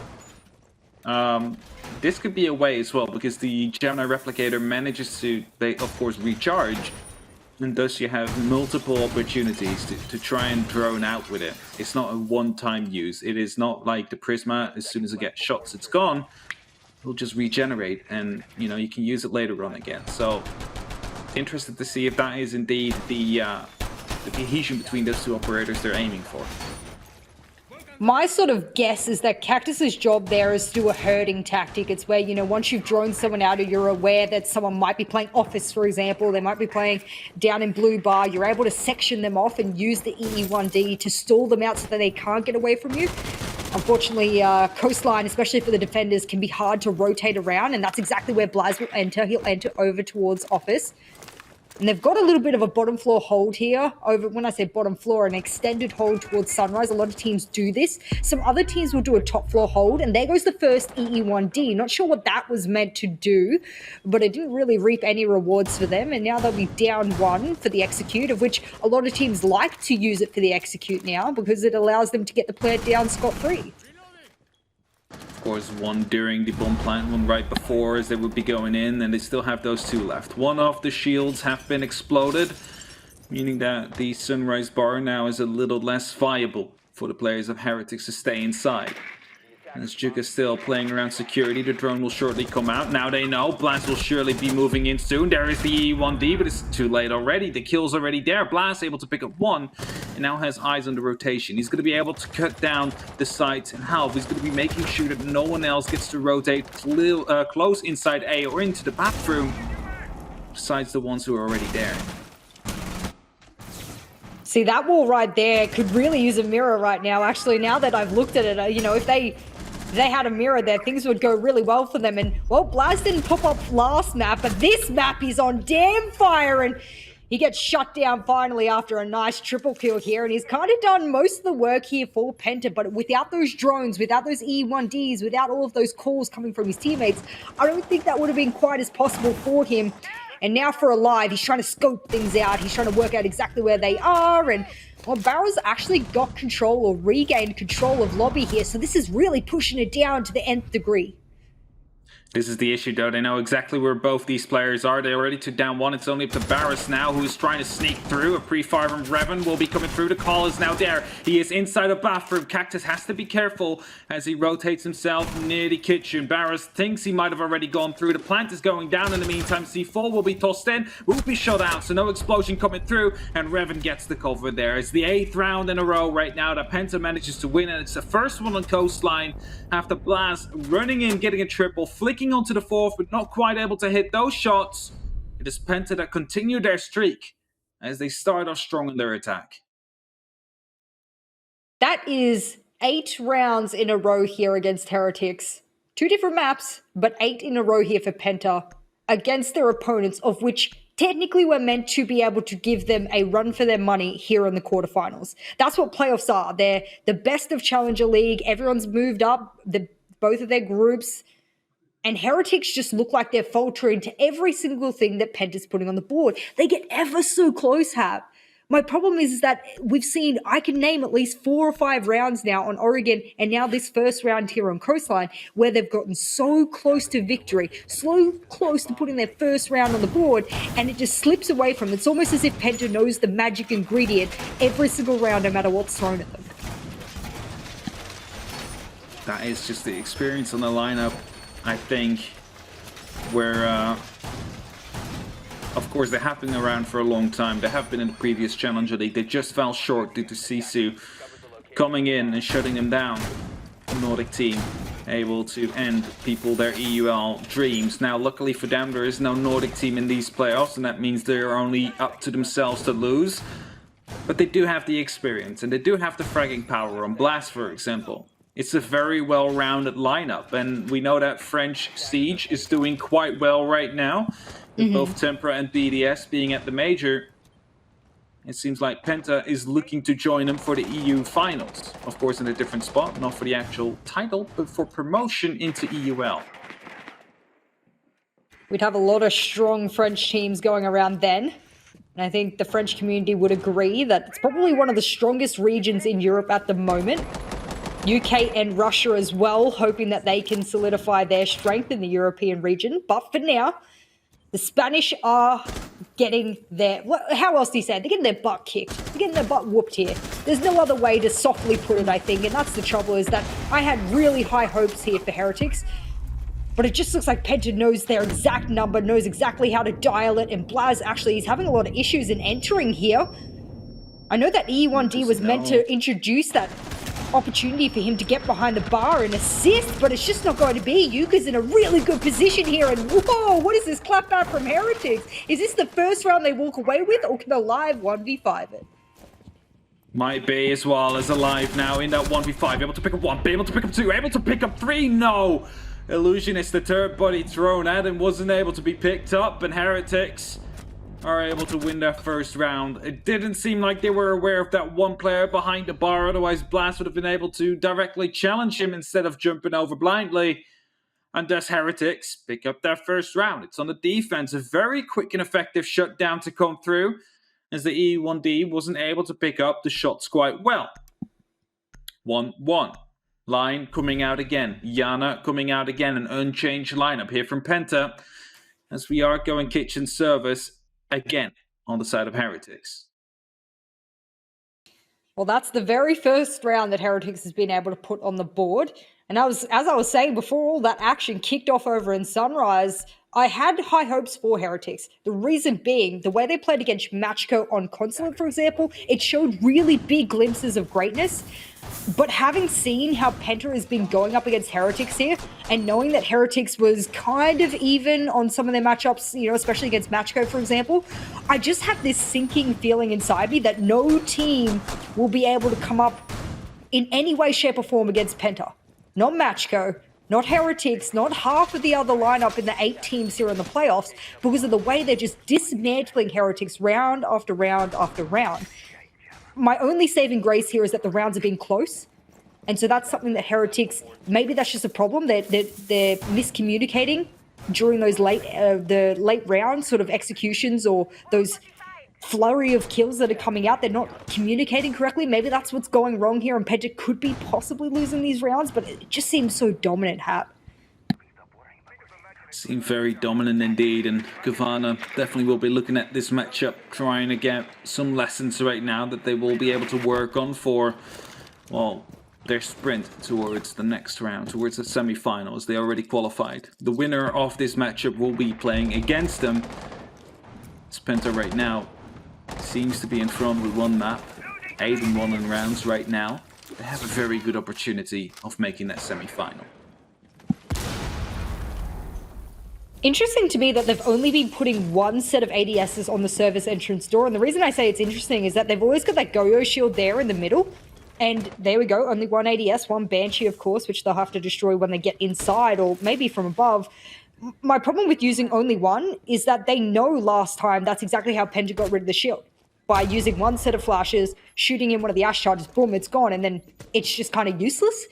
E: This could be a way as well, because the Gemini Replicator manages to, of course, recharge, and thus you have multiple opportunities to try and drone out with it. It's not a one-time use. It is not like the Prisma, as soon as it gets shots, it's gone. It'll just regenerate, and, you know, you can use it later on again. So, interested to see if that is indeed the cohesion between those two operators they're aiming for.
D: My sort of guess is that Cactus's job there is to do a herding tactic. It's where, you know, once you've drawn someone out or you're aware that someone might be playing Office, for example, they might be playing down in Blue Bar, you're able to section them off and use the EE1D to stall them out so that they can't get away from you. Unfortunately, Coastline, especially for the defenders, can be hard to rotate around, and that's exactly where Blaz will enter. He'll enter over towards Office. And they've got a little bit of a bottom floor hold here. When I say bottom floor, an extended hold towards Sunrise. A lot of teams do this. Some other teams will do a top floor hold, and there goes the first EE1D. Not sure what that was meant to do, but it didn't really reap any rewards for them. And now they'll be down 1 for the execute, of which a lot of teams like to use it for the execute now because it allows them to get the plant down scot-free.
E: Of course, one during the bomb plant, one right before as they would be going in, and they still have those 2 left. One of the shields have been exploded, meaning that the Sunrise bar now is a little less viable for the players of Heretics to stay inside. As Juk is still playing around security, the drone will shortly come out. Now they know Blast will surely be moving in soon. There is the E1D, but it's too late already. The kill's already there. Blast able to pick up 1 and now has eyes on the rotation. He's going to be able to cut down the sites in half. He's going to be making sure that no one else gets to rotate close inside A or into the bathroom, besides the ones who are already there.
D: See, that wall right there could really use a mirror right now. Actually, now that I've looked at it, you know, if they had a mirror there, things would go really well for them. And, well, Blaz didn't pop up last map, but this map is on damn fire. And He gets shut down finally after a nice triple kill here, and he's kind of done most of the work here for Penta, but without those drones, without those E1Ds, without all of those calls coming from his teammates, I don't think that would have been quite as possible for him. And now for Alive, he's trying to scope things out. He's trying to work out exactly where they are, and well, Barrow's actually got control or regained control of lobby here, so this is really pushing it down to the nth degree.
E: This is the issue, though. They know exactly where both these players are. They already took down one. It's only up to Barris now, who's trying to sneak through. A pre-fire from Revan will be coming through. The call is now there. He is inside a bathroom. Cactus has to be careful as he rotates himself near the kitchen. Barris thinks he might have already gone through. The plant is going down in the meantime. C4 will be tossed in. Will be shut out, so no explosion coming through. And Revan gets the cover there. It's the 8th round in a row right now that Penta manages to win. And it's the first one on Coastline after Blast running in, getting a triple, flicking onto the 4th, but not quite able to hit those shots. It is Penta that continue their streak as they start off strong in their attack.
D: That is 8 rounds in a row here against Heretics. 2 different maps, but 8 in a row here for Penta against their opponents, of which technically were meant to be able to give them a run for their money here in the quarterfinals. That's what playoffs are. They're the best of Challenger League. Everyone's moved up, both of their groups. And Heretics just look like they're faltering to every single thing that Penta's putting on the board. They get ever so close, Hap. My problem is that we've seen, I can name at least 4 or 5 rounds now on Oregon, and now this first round here on Coastline, where they've gotten so close to victory, so close to putting their first round on the board, and it just slips away from them. It's almost as if Penta knows the magic ingredient every single round, no matter what's thrown at them.
E: That is just the experience on the lineup, I think, where, of course, they have been around for a long time. They have been in the previous Challenger League. They just fell short due to Sisu coming in and shutting them down. The Nordic team able to end their EUL dreams. Now, luckily for them, there is no Nordic team in these playoffs, and that means they're only up to themselves to lose. But they do have the experience, and they do have the fragging power on Blast, for example. It's a very well-rounded lineup, and we know that French Siege is doing quite well right now, with both Tempera and BDS being at the major. It seems like Penta is looking to join them for the EU finals. Of course, in a different spot, not for the actual title, but for promotion into EUL.
D: We'd have a lot of strong French teams going around then. And I think the French community would agree that it's probably one of the strongest regions in Europe at the moment. UK and Russia as well, hoping that they can solidify their strength in the European region. But for now, the Spanish are getting their... How else do you say it? They're getting their butt kicked. They're getting their butt whooped here. There's no other way to softly put it, I think. And that's the trouble, is that I had really high hopes here for Heretics. But it just looks like Penta knows their exact number, knows exactly how to dial it. And Blaz actually is having a lot of issues in entering here. I know that E1D was meant to introduce that opportunity for him to get behind the bar and assist, but it's just not going to be. Yuka's in a really good position here, and whoa, what is this clapback from Heretics? Is this the first round they walk away with, or can Alive 1v5 it?
E: Might be as well as Alive now in that 1v5, able to pick up 1, be able to pick up 2, able to pick up 3, no! Illusionist, the third body thrown at and wasn't able to be picked up, and Heretics are able to win their first round. It didn't seem like they were aware of that one player behind the bar, otherwise Blast would have been able to directly challenge him instead of jumping over blindly. And thus Heretics pick up their first round. It's on the defense, a very quick and effective shutdown to come through, as the E1D wasn't able to pick up the shots quite well. 1-1. Line coming out again. Yana coming out again. An unchanged lineup here from Penta, as we are going kitchen service again on the side of Heretics.
D: Well, that's the very first round that Heretics has been able to put on the board. And as I was saying, before all that action kicked off over in Sunrise, I had high hopes for Heretics. The reason being, the way they played against Matchco on Consulate, for example, it showed really big glimpses of greatness. But having seen how Penta has been going up against Heretics here, and knowing that Heretics was kind of even on some of their matchups, you know, especially against Matchco, for example, I just have this sinking feeling inside me that no team will be able to come up in any way, shape, or form against Penta. Not Matchco, not Heretics, not half of the other lineup in the 8 teams here in the playoffs, because of the way they're just dismantling Heretics round after round after round. My only saving grace here is that the rounds are being close. And so that's something that Heretics, maybe that's just a problem. They're miscommunicating during those the late round sort of executions, or those flurry of kills that are coming out. They're not communicating correctly. Maybe that's what's going wrong here, and Penta could be possibly losing these rounds, but it just seems so dominant, Hap.
E: Seem very dominant indeed, and Gavana definitely will be looking at this matchup, trying to get some lessons right now that they will be able to work on for, well, their sprint towards the next round, towards the semi-finals. They already qualified. The winner of this matchup will be playing against them. Penta right now seems to be in front with one map, 8-1 in rounds right now. They have a very good opportunity of making that semi-final.
D: Interesting to me that they've only been putting one set of ADSs on the service entrance door. And the reason I say it's interesting is that they've always got that Go-Yo shield there in the middle. And there we go, only one ADS, one Banshee, of course, which they'll have to destroy when they get inside or maybe from above. My problem with using only one is that they know last time that's exactly how Penta got rid of the shield. By using one set of flashes, shooting in one of the Ash charges, boom, it's gone, and then it's just kind of useless.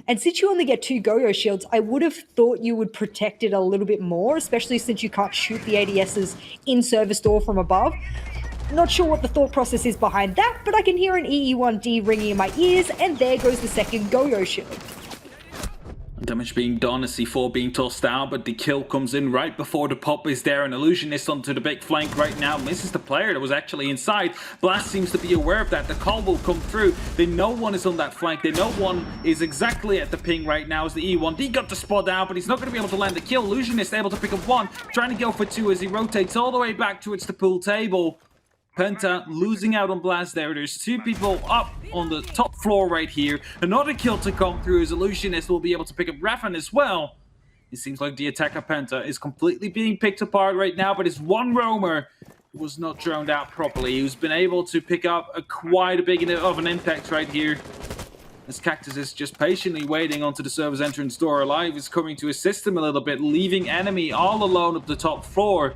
D: And since you only get 2 Go-Yo shields, I would have thought you would protect it a little bit more, especially since you can't shoot the ADSs in service door from above. Not sure what the thought process is behind that, but I can hear an EE1D ringing in my ears, and there goes the second Go-Yo shield.
E: Damage being done, a C4 being tossed out, but the kill comes in right before the pop is there. An illusionist onto the big flank right now misses the player that was actually inside. Blast seems to be aware of that. The call will come through. They know one is on that flank. They know one is exactly at the ping right now as the E1D got the spot out, but he's not going to be able to land the kill. Illusionist able to pick up one, trying to go for 2 as he rotates all the way back towards the pool table. Penta losing out on Blast there. There's 2 people up on the top floor right here. Another kill to come through as Illusionist will be able to pick up Raffen as well. It seems like the attacker Penta is completely being picked apart right now, but his one roamer was not droned out properly. He's been able to pick up quite a big of an impact right here. As Cactus is just patiently waiting onto the service entrance door. Alive is coming to assist him a little bit, leaving enemy all alone up the top floor.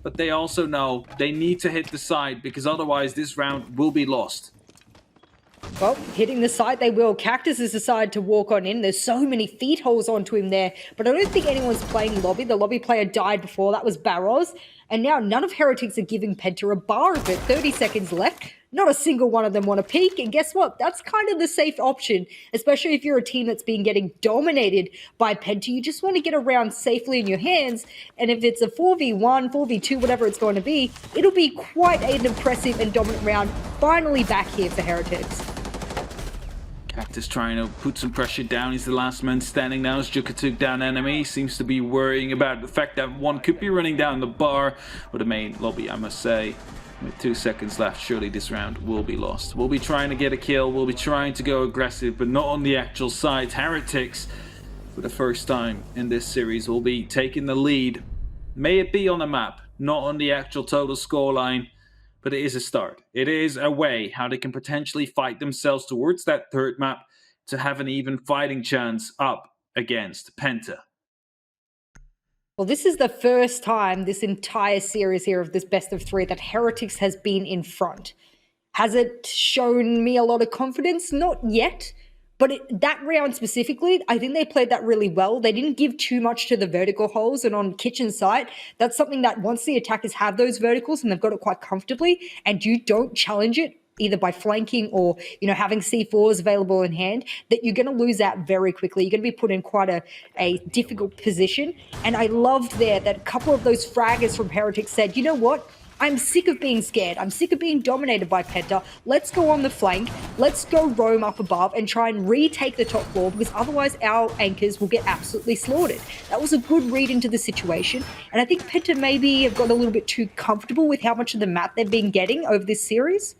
E: But they also know they need to hit the side, because otherwise this round will be lost.
D: Well, hitting the side they will. Cactus has decided to walk on in. There's so many feet holes onto him there, but I don't think anyone's playing lobby. The lobby player died before. That was Barrows. And now none of Heretics are giving Penta a bar of it. 30 seconds left. Not a single one of them want to peek. And guess what? That's kind of the safe option, especially if you're a team that's been getting dominated by Penta. You just want to get a round safely in your hands. And if it's a 4v1, 4v2, whatever it's going to be, it'll be quite an impressive and dominant round finally back here for Heretics.
E: Cactus trying to put some pressure down. He's the last man standing now as Juka took down enemy. Seems to be worrying about the fact that one could be running down the bar. But the main lobby, I must say, with 2 seconds left, surely this round will be lost. We'll be trying to get a kill. We'll be trying to go aggressive, but not on the actual side. Heretics, for the first time in this series, will be taking the lead. May it be on the map, not on the actual total scoreline. But it is a start. It is a way how they can potentially fight themselves towards that third map to have an even fighting chance up against Penta.
D: Well, this is the first time this entire series here of this best of 3 that Heretics has been in front. Has it shown me a lot of confidence? Not yet. But that round specifically, I think they played that really well. They didn't give too much to the vertical holes, and on kitchen site, that's something that once the attackers have those verticals and they've got it quite comfortably, and you don't challenge it either by flanking or, having C4s available in hand, that you're going to lose out very quickly. You're going to be put in quite a difficult position. And I loved there that a couple of those fraggers from Heretics said, you know what? I'm sick of being scared. I'm sick of being dominated by Penta. Let's go on the flank. Let's go roam up above and try and retake the top floor, because otherwise our anchors will get absolutely slaughtered. That was a good read into the situation. And I think Penta maybe have got a little bit too comfortable with how much of the map they've been getting over this series.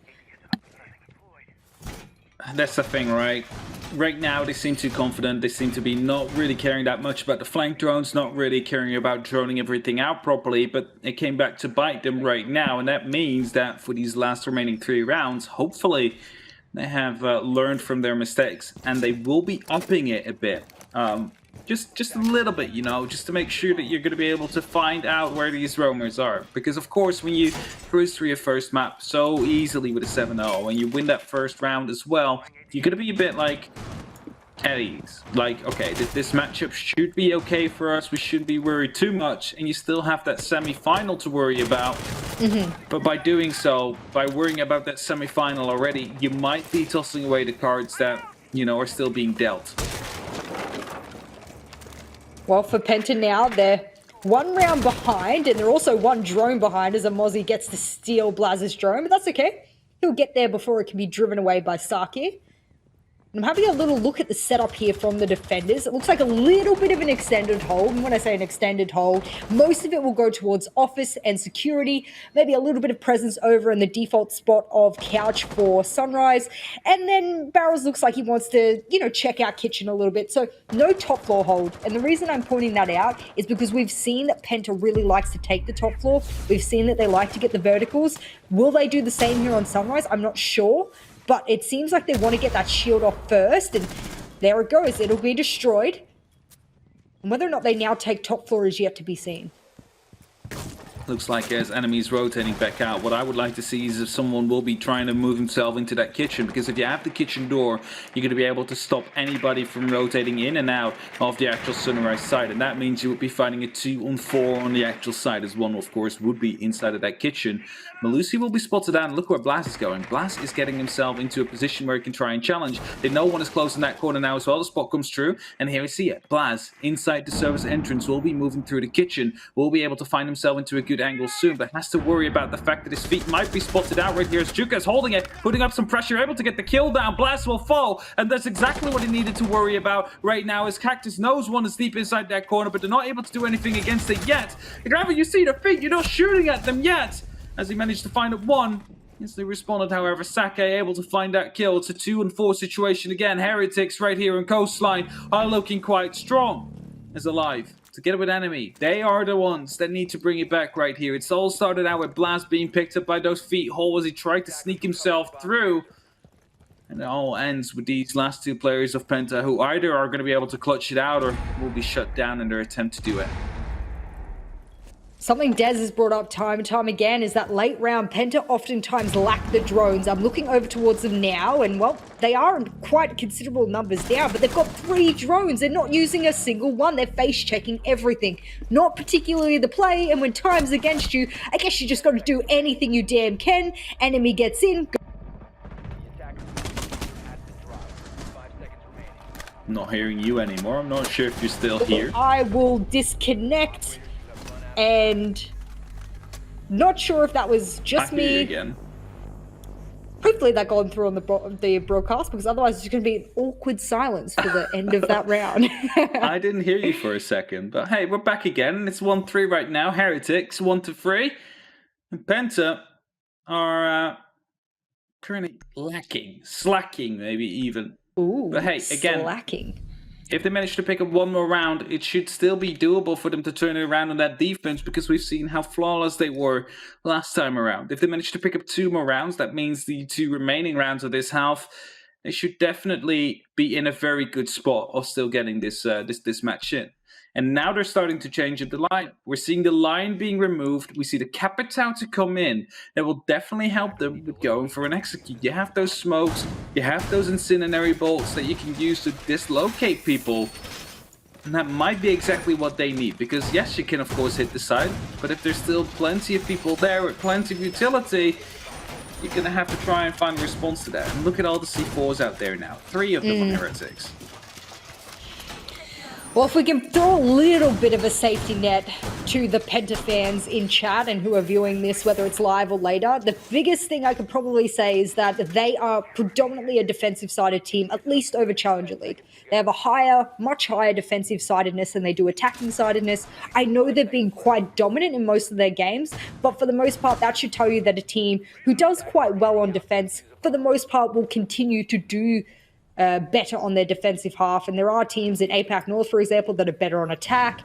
E: That's the thing, right? Right now, they seem too confident. They seem to be not really caring that much about the flank drones, not really caring about droning everything out properly, but it came back to bite them right now, and that means that for these last remaining 3 rounds, hopefully, they have learned from their mistakes, and they will be upping it a bit. Just a little bit, you know, just to make sure that you're going to be able to find out where these roamers are. Because, of course, when you cruise through your first map so easily with a 7-0, and you win that first round as well, you're going to be a bit like, at ease. Like, okay, this matchup should be okay for us. We shouldn't be worried too much. And you still have that semi-final to worry about. But by doing so, by worrying about that semi-final already, you might be tossing away the cards that, you know, are still being dealt.
D: Well, for Penta now, they're 1 round behind, and they're also 1 drone behind as a Mozzie gets to steal Blaz's drone, but that's okay. He'll get there before it can be driven away by Saki. I'm having a little look at the setup here from the defenders. It looks like a little bit of an extended hold. And when I say an extended hold, most of it will go towards office and security. Maybe a little bit of presence over in the default spot of couch for Sunrise. And then Barrels looks like he wants to, you know, check out kitchen a little bit. So no top floor hold. And the reason I'm pointing that out is because we've seen that Penta really likes to take the top floor. We've seen that they like to get the verticals. Will they do the same here on Sunrise? I'm not sure. But it seems like they want to get that shield off first, and there it goes. It'll be destroyed. And whether or not they now take top floor is yet to be seen.
E: Looks like as enemies rotating back out, what I would like to see is if someone will be trying to move himself into that kitchen, because if you have the kitchen door, you're going to be able to stop anybody from rotating in and out of the actual Sunrise side, and that means you would be fighting a 2-on-4 on the actual side, as one of course would be inside of that kitchen. Malusi will be spotted out, and look where Blaz is going. Blaz is getting himself into a position where he can try and challenge. They know one is close in that corner now as well. The spot comes through, and here we see it. Blaz, inside the service entrance, will be moving through the kitchen, will be able to find himself into a good angle soon, but has to worry about the fact that his feet might be spotted out right here as Juka is holding it, putting up some pressure, able to get the kill down. Blaz will fall, and that's exactly what he needed to worry about right now, as Cactus knows one is deep inside that corner, but they're not able to do anything against it yet. Whenever you see the feet, you're not shooting at them yet, as he managed to find it one. Instantly responded, however, Sake able to find that kill. It's a 2-on-4 situation again. Heretics right here in Coastline are looking quite strong as alive. Together with enemy, they are the ones that need to bring it back right here. It's all started out with Blaz being picked up by those feet hole as he tried to sneak himself through. And it all ends with these last 2 players of Penta, who either are going to be able to clutch it out or will be shut down in their attempt to do it.
D: Something Dez has brought up time and time again is that late round Penta oftentimes lack the drones. I'm looking over towards them now, and well, they are in quite considerable numbers now, but they've got 3 drones. They're not using a single one. They're face checking everything, not particularly the play. And when time's against you, I guess you just got to do anything you damn can. Enemy gets in.
E: I'm not hearing you anymore. I'm not sure if you're still here.
D: I will disconnect. And not sure if that was just me.
E: Again.
D: Hopefully that got through on the broadcast, because otherwise it's going to be an awkward silence for the end of that round.
E: I didn't hear you for a second, but hey, we're back again. It's 1-3 right now. Heretics 1-3, and Penta are currently slacking, maybe even.
D: Ooh,
E: but hey, again,
D: slacking.
E: If they manage to pick up one more round, it should still be doable for them to turn it around on that defense, because we've seen how flawless they were last time around. If they manage to pick up 2 more rounds, that means the 2 remaining rounds of this half, they should definitely be in a very good spot of still getting this match in. And now they're starting to change up the line. We're seeing the line being removed. We see the Capitao to come in. That will definitely help them with going for an execute. You have those smokes. You have those incendiary bolts that you can use to dislocate people. And that might be exactly what they need. Because yes, you can of course hit the side. But if there's still plenty of people there with plenty of utility, you're going to have to try and find a response to that. And look at all the C4s out there now. 3 of them on Heretics.
D: Well, if we can throw a little bit of a safety net to the Penta fans in chat and who are viewing this, whether it's live or later, the biggest thing I could probably say is that they are predominantly a defensive-sided team, at least over Challenger League. They have a much higher defensive-sidedness than they do attacking-sidedness. I know they've been quite dominant in most of their games, but for the most part, that should tell you that a team who does quite well on defense, for the most part, will continue to do better on their defensive half. And there are teams in APAC North, for example, that are better on attack.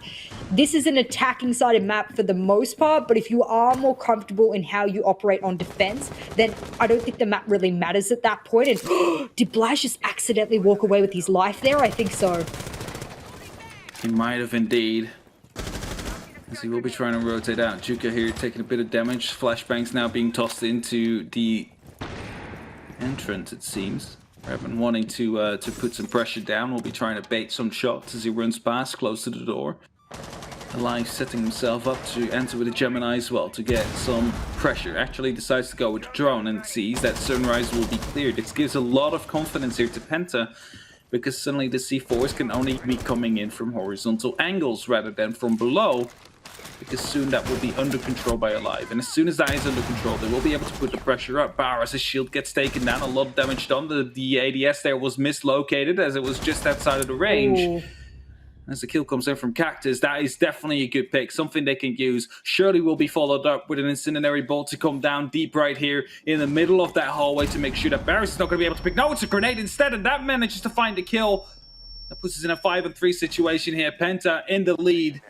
D: This is an attacking sided map for the most part, but if you are more comfortable in how you operate on defense, then I don't think the map really matters at that point. And did Blaz just accidentally walk away with his life there? I think so.
E: He might have indeed. As he will be trying to rotate out. Juka here taking a bit of damage. Flashbangs now being tossed into the entrance, it seems. Revan wanting to put some pressure down. Will be trying to bait some shots as he runs past, close to the door. Alive setting himself up to enter with a Gemini as well to get some pressure. Actually decides to go with the drone and sees that Sunrise will be cleared. This gives a lot of confidence here to Penta, because suddenly the C4s can only be coming in from horizontal angles rather than from below, because soon that will be under control by Alive. And as soon as that is under control, they will be able to put the pressure up. Bauer, as his shield gets taken down, a lot of damage done. The ADS there was mislocated as it was just outside of the range.
D: Ooh.
E: As the kill comes in from Cactus, that is definitely a good pick, something they can use. Surely will be followed up with an Incendiary Bolt to come down deep right here in the middle of that hallway to make sure that Barris is not going to be able to pick. No, it's a grenade instead, and that manages to find the kill. That puts us in a 5-3 situation here. Penta in the lead.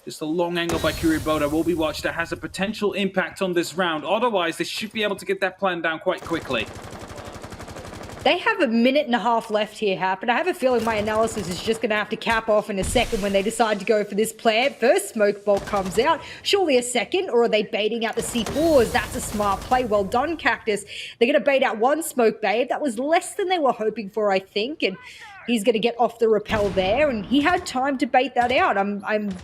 E: Just a long angle by Kuriboda will be watched. That has a potential impact on this round. Otherwise, they should be able to get that plan down quite quickly.
D: They have a minute and a half left here, Hap, and I have a feeling my analysis is just going to have to cap off in a second when they decide to go for this plant. First smoke bolt comes out, surely a second, or are they baiting out the C4s? That's a smart play. Well done, Cactus. They're going to bait out one smoke babe. That was less than they were hoping for, I think, and he's going to get off the rappel there, and he had time to bait that out. I'm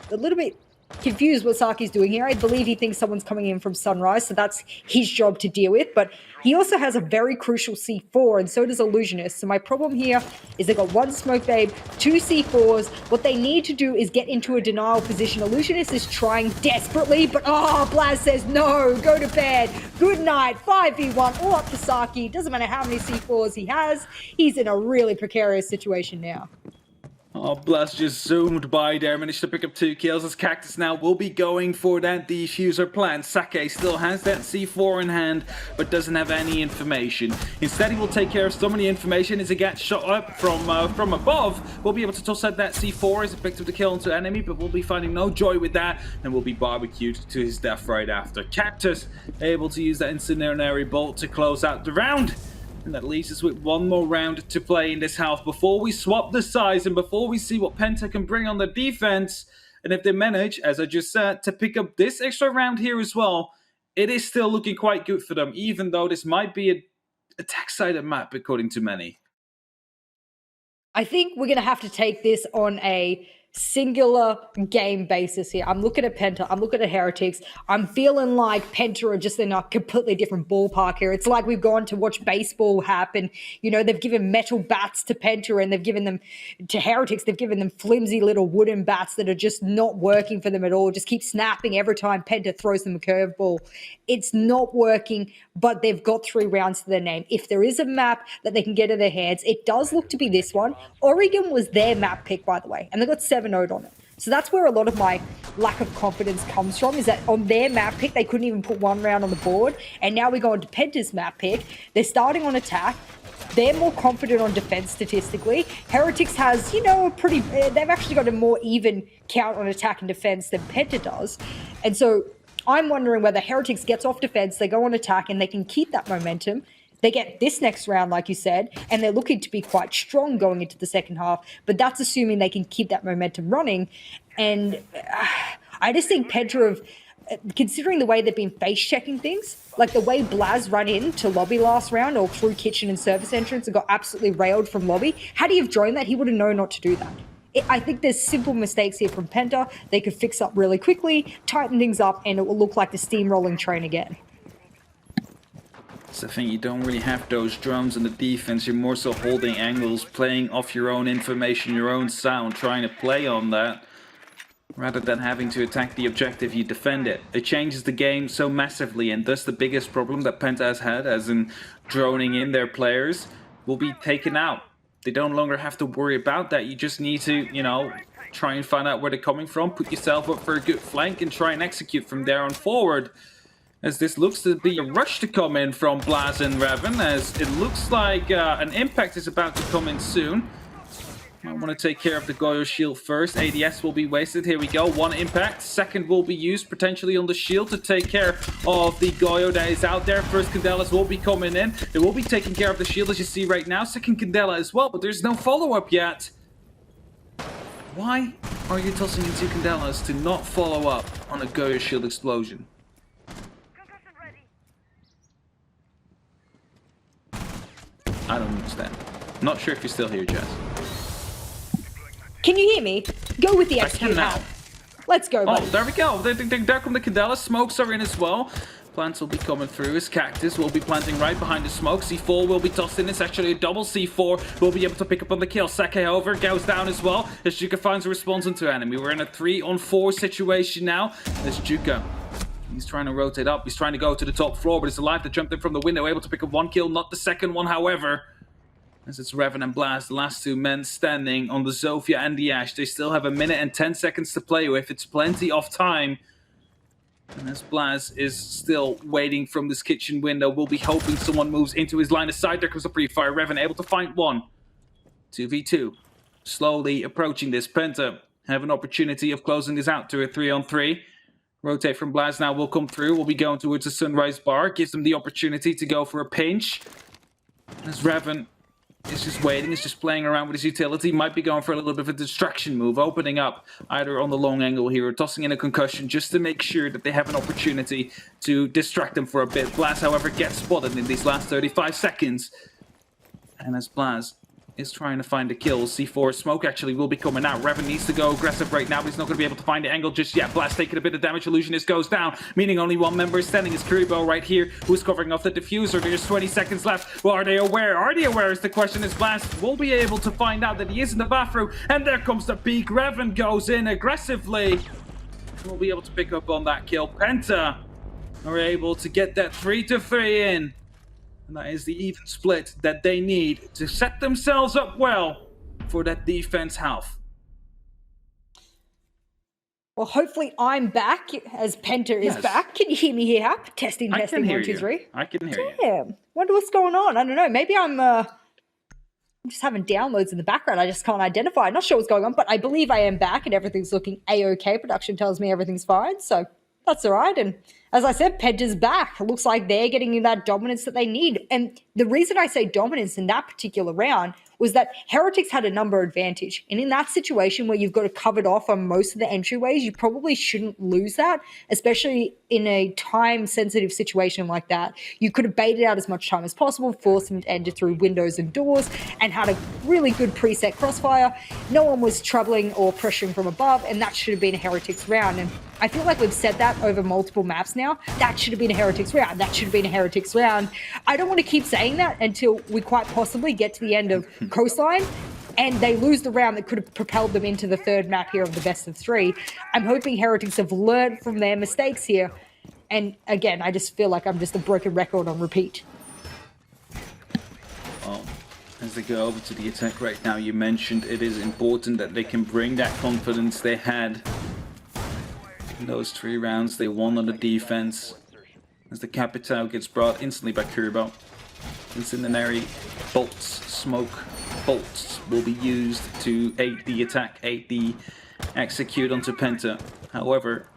D: a little bit confused what Saki's doing here. I believe he thinks someone's coming in from Sunrise, so that's his job to deal with. But he also has a very crucial C4, and so does Illusionist. So my problem here is they got one smoke babe, two C4s. What they need to do is get into a denial position. Illusionist is trying desperately, but Blaz says no, go to bed. Good night, 5v1, all up to Saki. Doesn't matter how many C4s he has. He's in a really precarious situation now.
E: Oh, Blast just zoomed by there, managed to pick up 2 kills as Cactus now will be going for that diffuser plan. Sake still has that C4 in hand, but doesn't have any information. Instead, he will take care of some of the information as he gets shot up from above. We'll be able to toss out that C4 as he picked up the kill onto enemy, but we'll be finding no joy with that, and will be barbecued to his death right after. Cactus able to use that Incendiary Bolt to close out the round. And that leaves us with one more round to play in this half before we swap the sides and before we see what Penta can bring on the defense. And if they manage, as I just said, to pick up this extra round here as well, it is still looking quite good for them, even though this might be an attack-sided map, according to many.
D: I think we're going to have to take this on a singular game basis here. I'm looking at Penta, I'm looking at Heretics. I'm feeling like Penta are just in a completely different ballpark here. It's like we've gone to watch baseball happen. You know, they've given metal bats to Penta and they've given them to Heretics. They've given them flimsy little wooden bats that are just not working for them at all. Just keep snapping every time Penta throws them a curveball. It's not working, but they've got 3 rounds to their name. If there is a map that they can get in their hands, it does look to be this one. Oregon was their map pick, by the way, and they got 7-0 on it. So that's where a lot of my lack of confidence comes from, is that on their map pick, they couldn't even put 1 round on the board. And now we go on to Penta's map pick. They're starting on attack. They're more confident on defense statistically. Heretics has, you know, they've actually got a more even count on attack and defense than Penta does. And so I'm wondering whether Heretics gets off defense, they go on attack, and they can keep that momentum. They get this next round, like you said, and they're looking to be quite strong going into the second half, but that's assuming they can keep that momentum running. And I just think Penta have, considering the way they've been face-checking things, like the way Blaz ran into lobby last round or through kitchen and service entrance and got absolutely railed from lobby, had he have joined that, he would have known not to do that. I think there's simple mistakes here from Penta. They could fix up really quickly, tighten things up, and it will look like the steamrolling train again.
E: So I think you don't really have those drums in the defense. You're more so holding angles, playing off your own information, your own sound, trying to play on that, rather than having to attack the objective, you defend it. It changes the game so massively, and thus the biggest problem that Penta has had, as in droning in their players, will be taken out. They don't longer have to worry about that. You just need to, you know, try and find out where they're coming from, put yourself up for a good flank, and try and execute from there on forward. As this looks to be a rush to come in from Blaz and Revan, as it looks like an impact is about to come in soon. I want to take care of the Goyo shield first. ADS will be wasted. Here we go. 1 impact. Second will be used potentially on the shield to take care of the Goyo that is out there. First Candelas will be coming in. They will be taking care of the shield as you see right now. Second Candela as well, but there's no follow-up yet. Why are you tossing into Candelas to not follow up on a Goya Shield explosion? I don't understand. Not sure if you're still here, Jess.
D: Can you hear me? Go with the
E: I
D: execute
E: can now.
D: now. Let's go,
E: Oh,
D: buddy.
E: there we go. There come the Candela. Smokes are in as well. Plants will be coming through. His Cactus will be planting right behind the smoke. C4 will be tossed in. It's actually a double C4. Will be able to pick up on the kill. Sake over, goes down as well. As Juka finds a response into enemy. We're in a 3-on-4 situation now. As Juka, he's trying to rotate up. He's trying to go to the top floor, but he's alive to jump in from the window. Able to pick up 1 kill, not the second one, however. As it's Revan and Blast, the last 2 men standing on the Zofia and the Ash. They still have 1 minute and 10 seconds to play with. It's plenty of time. And as Blaz is still waiting from this kitchen window, we'll be hoping someone moves into his line of sight. There comes a pre-fire. Revan able to find one. 2v2. Slowly approaching this. Penta have an opportunity of closing this out to a 3-on-3. Rotate from Blaz now will come through. We'll be going towards the Sunrise Bar. Gives them the opportunity to go for a pinch. As Revan is just waiting, is just playing around with his utility. Might be going for a little bit of a distraction move, opening up either on the long angle here or tossing in a concussion just to make sure that they have an opportunity to distract them for a bit. Blaz, however, gets spotted in these last 35 seconds. And as Blaz is trying to find a kill, C4 smoke actually will be coming out. Revan needs to go aggressive right now, but he's not going to be able to find the angle just yet. Blast taking a bit of damage. Illusionist goes down, meaning only 1 member is standing. Is Kuribo right here, who's covering off the diffuser. There's 20 seconds left. Well, are they aware? Are they aware is the question. As Blast will be able to find out that he is in the bathroom, and there comes the peak. Revan goes in aggressively. We'll be able to pick up on that kill. Penta are able to get that 3-3 in. And that is the even split that they need to set themselves up well for that defense half.
D: Well, hopefully I'm back as Penta is
E: Yes.
D: back. Can you hear me here, Hap? Testing,
E: I
D: testing,
E: can hear
D: 1, 2,
E: you.
D: 3.
E: I can hear you.
D: Damn. Wonder what's going on. I don't know. Maybe I'm just having downloads in the background. I just can't identify. I'm not sure what's going on, but I believe I am back and everything's looking A-okay. Production tells me everything's fine, so that's all right. And as I said, Penta's back. It looks like they're getting that dominance that they need. And the reason I say dominance in that particular round was that Heretics had a number advantage. And in that situation where you've got it covered off on most of the entryways, you probably shouldn't lose that, especially in a time-sensitive situation like that. You could have baited out as much time as possible, forced them to enter through windows and doors, and had a really good preset crossfire. No one was troubling or pressuring from above, and that should have been a Heretics round. And I feel like we've said that over multiple maps now. That should have been a Heretics round. That should have been a Heretics round. I don't want to keep saying that until we quite possibly get to the end of Coastline and they lose the round that could have propelled them into the 3rd map here of the best of 3. I'm hoping Heretics have learned from their mistakes here. And again, I just feel like I'm just a broken record on repeat.
E: Well, as they go over to the attack right now, you mentioned it is important that they can bring that confidence they had in those 3 rounds they won on the defense. As the Capital gets brought instantly by Kuribo. Incendiary bolts, smoke bolts will be used to aid the attack, aid the execute onto Penta. However,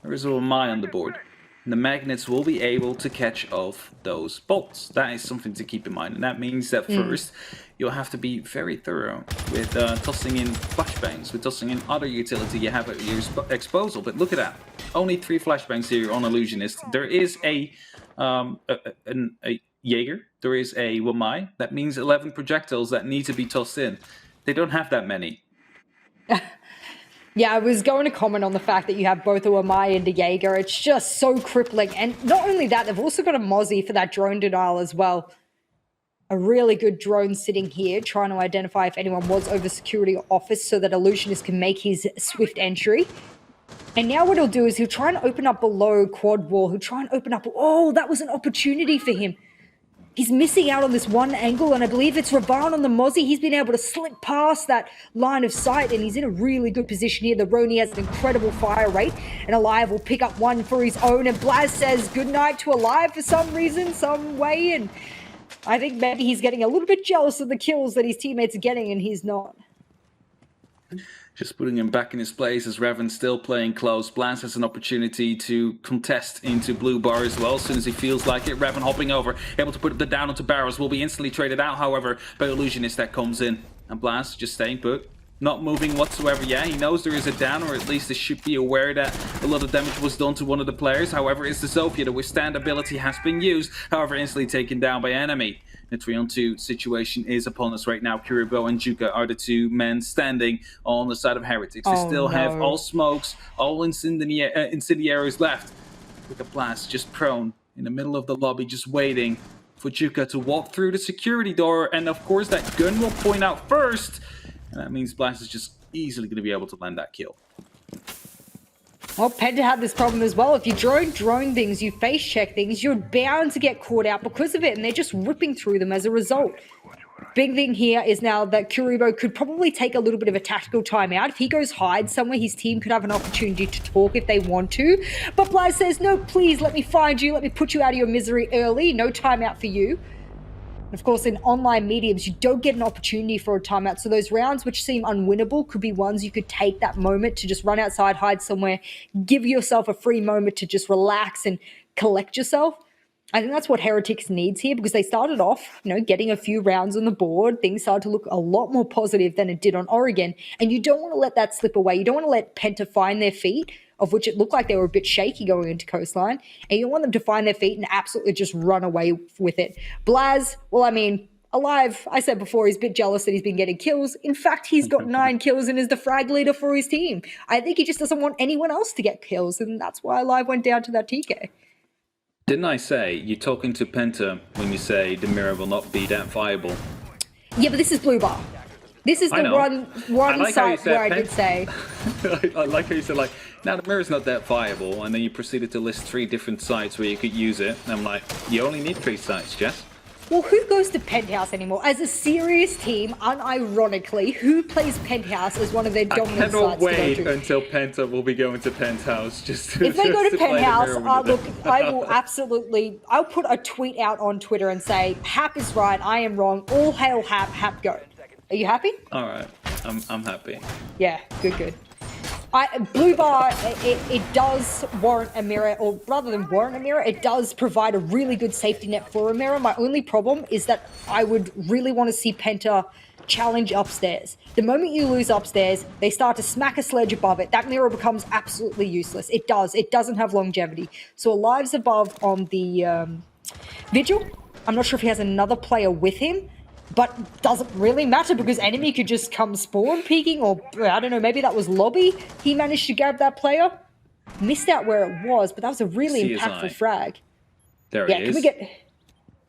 E: there is a Mai on the board. And the magnets will be able to catch off those bolts. That is something to keep in mind. And that means that first, you'll have to be very thorough with tossing in flashbangs, with tossing in other utility you have at your disposal. But look at that. Only 3 flashbangs here on Illusionist. There is a Jaeger. There is a Wamai. That means 11 projectiles that need to be tossed in. They don't have that many.
D: Yeah, I was going to comment on the fact that you have both a Wamai and a Jaeger. It's just so crippling. And not only that, they've also got a Mozzie for that drone denial as well. A really good drone sitting here, trying to identify if anyone was over security office so that Illusionist can make his swift entry. And now what he'll do is he'll try and open up below quad wall. He'll try and open up. Oh, that was an opportunity for him. He's missing out on this one angle, and I believe it's Ravan on the Mozzie. He's been able to slip past that line of sight, and he's in a really good position here. The Roni has an incredible fire rate, and Alive will pick up one for his own, and Blaz says goodnight to Alive for some reason, some way, and I think maybe he's getting a little bit jealous of the kills that his teammates are getting, and he's not.
E: Just putting him back in his place as Revan's still playing close. Blast has an opportunity to contest into blue bar as well as soon as he feels like it. Revan hopping over, able to put the down onto barrels, will be instantly traded out, however, by Illusionist that comes in. And Blast just staying put, not moving whatsoever. Yeah, he knows there is a down, or at least he should be aware that a lot of damage was done to one of the players. However, it's the Sophia. The withstand ability has been used, however, instantly taken down by enemy. The 3-on-2 situation is upon us right now. Kuribo and Juka are the two men standing on the side of Heretics. They still have all smokes, all incendiaries left. With a blast just prone in the middle of the lobby, just waiting for Juka to walk through the security door. And of course, that gun will point out first. And that means Blast is just easily going to be able to land that kill.
D: Well, Penta had this problem as well. If you drone things, you face check things, you're bound to get caught out because of it, and they're just ripping through them as a result. Big thing here is now that Kuribo could probably take a little bit of a tactical timeout. If he goes hide somewhere, his team could have an opportunity to talk if they want to. But Blaz says, no, please, let me find you. Let me put you out of your misery early. No timeout for you. Of course, in online mediums, you don't get an opportunity for a timeout. So those rounds which seem unwinnable could be ones you could take that moment to just run outside, hide somewhere, give yourself a free moment to just relax and collect yourself. I think that's what Heretics needs here, because they started off, getting a few rounds on the board. Things started to look a lot more positive than it did on Oregon. And you don't want to let that slip away. You don't want to let Penta find their feet, of which it looked like they were a bit shaky going into Coastline. And you don't want them to find their feet and absolutely just run away with it. Blaz, well, I mean, Alive, I said before, he's a bit jealous that he's been getting kills. In fact, he's got 9 kills and is the frag leader for his team. I think he just doesn't want anyone else to get kills, and that's why Alive went down to that TK.
E: Didn't I say you're talking to Penta when you say the mirror will not be that viable?
D: Yeah, but this is Blue Bar. This is the one site where I did say.
E: I like how you said, now the mirror's not that viable, and then you proceeded to list 3 different sites where you could use it. And I'm like, you only need 3 sites, Jess.
D: Well, who goes to Penthouse anymore? As a serious team, unironically, who plays Penthouse as one of their dominant sites to go to?
E: I cannot wait until Penta will be going to Penthouse. If
D: they go to Penthouse, look, I will absolutely, I'll put a tweet out on Twitter and say, Hap is right, I am wrong, all hail Hap, Hap go. Are you happy?
E: All right, I'm happy.
D: Yeah, good. Blue Bar, it does warrant a mirror, or rather than warrant a mirror, it does provide a really good safety net for a mirror. My only problem is that I would really want to see Penta challenge upstairs. The moment you lose upstairs, they start to smack a sledge above it. That mirror becomes absolutely useless. It does. It doesn't have longevity. So Alive's above on the Vigil. I'm not sure if he has another player with him. But doesn't really matter, because enemy could just come spawn peeking, or I don't know, maybe that was lobby. He managed to grab that player. Missed out where it was, but that was a really impactful frag.
E: There he is.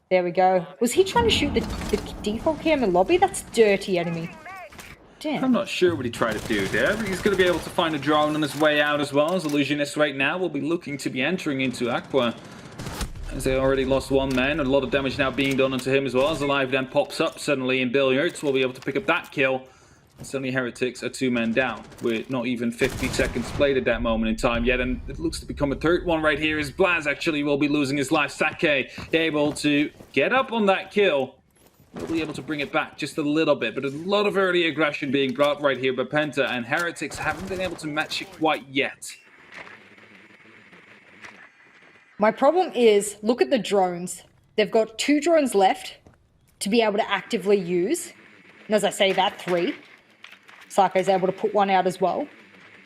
D: There we go. Was he trying to shoot the default cam in lobby? That's dirty, enemy. Damn.
E: I'm not sure what he tried to do there. He's going to be able to find a drone on his way out as well. As Illusionist right now will be looking to be entering into Aqua. As they already lost 1 man, a lot of damage now being done onto him as well. As Alive then pops up suddenly in Billiards, will be able to pick up that kill. And suddenly Heretics are 2 men down, with not even 50 seconds played at that moment in time yet. And it looks to become a 3rd one right here, as Blaz actually will be losing his life. Sake able to get up on that kill. Will be able to bring it back just a little bit, but a lot of early aggression being brought right here by Penta, and Heretics haven't been able to match it quite yet.
D: My problem is, look at the drones. They've got 2 drones left to be able to actively use. And as I say that, 3. Sake's able to put 1 out as well.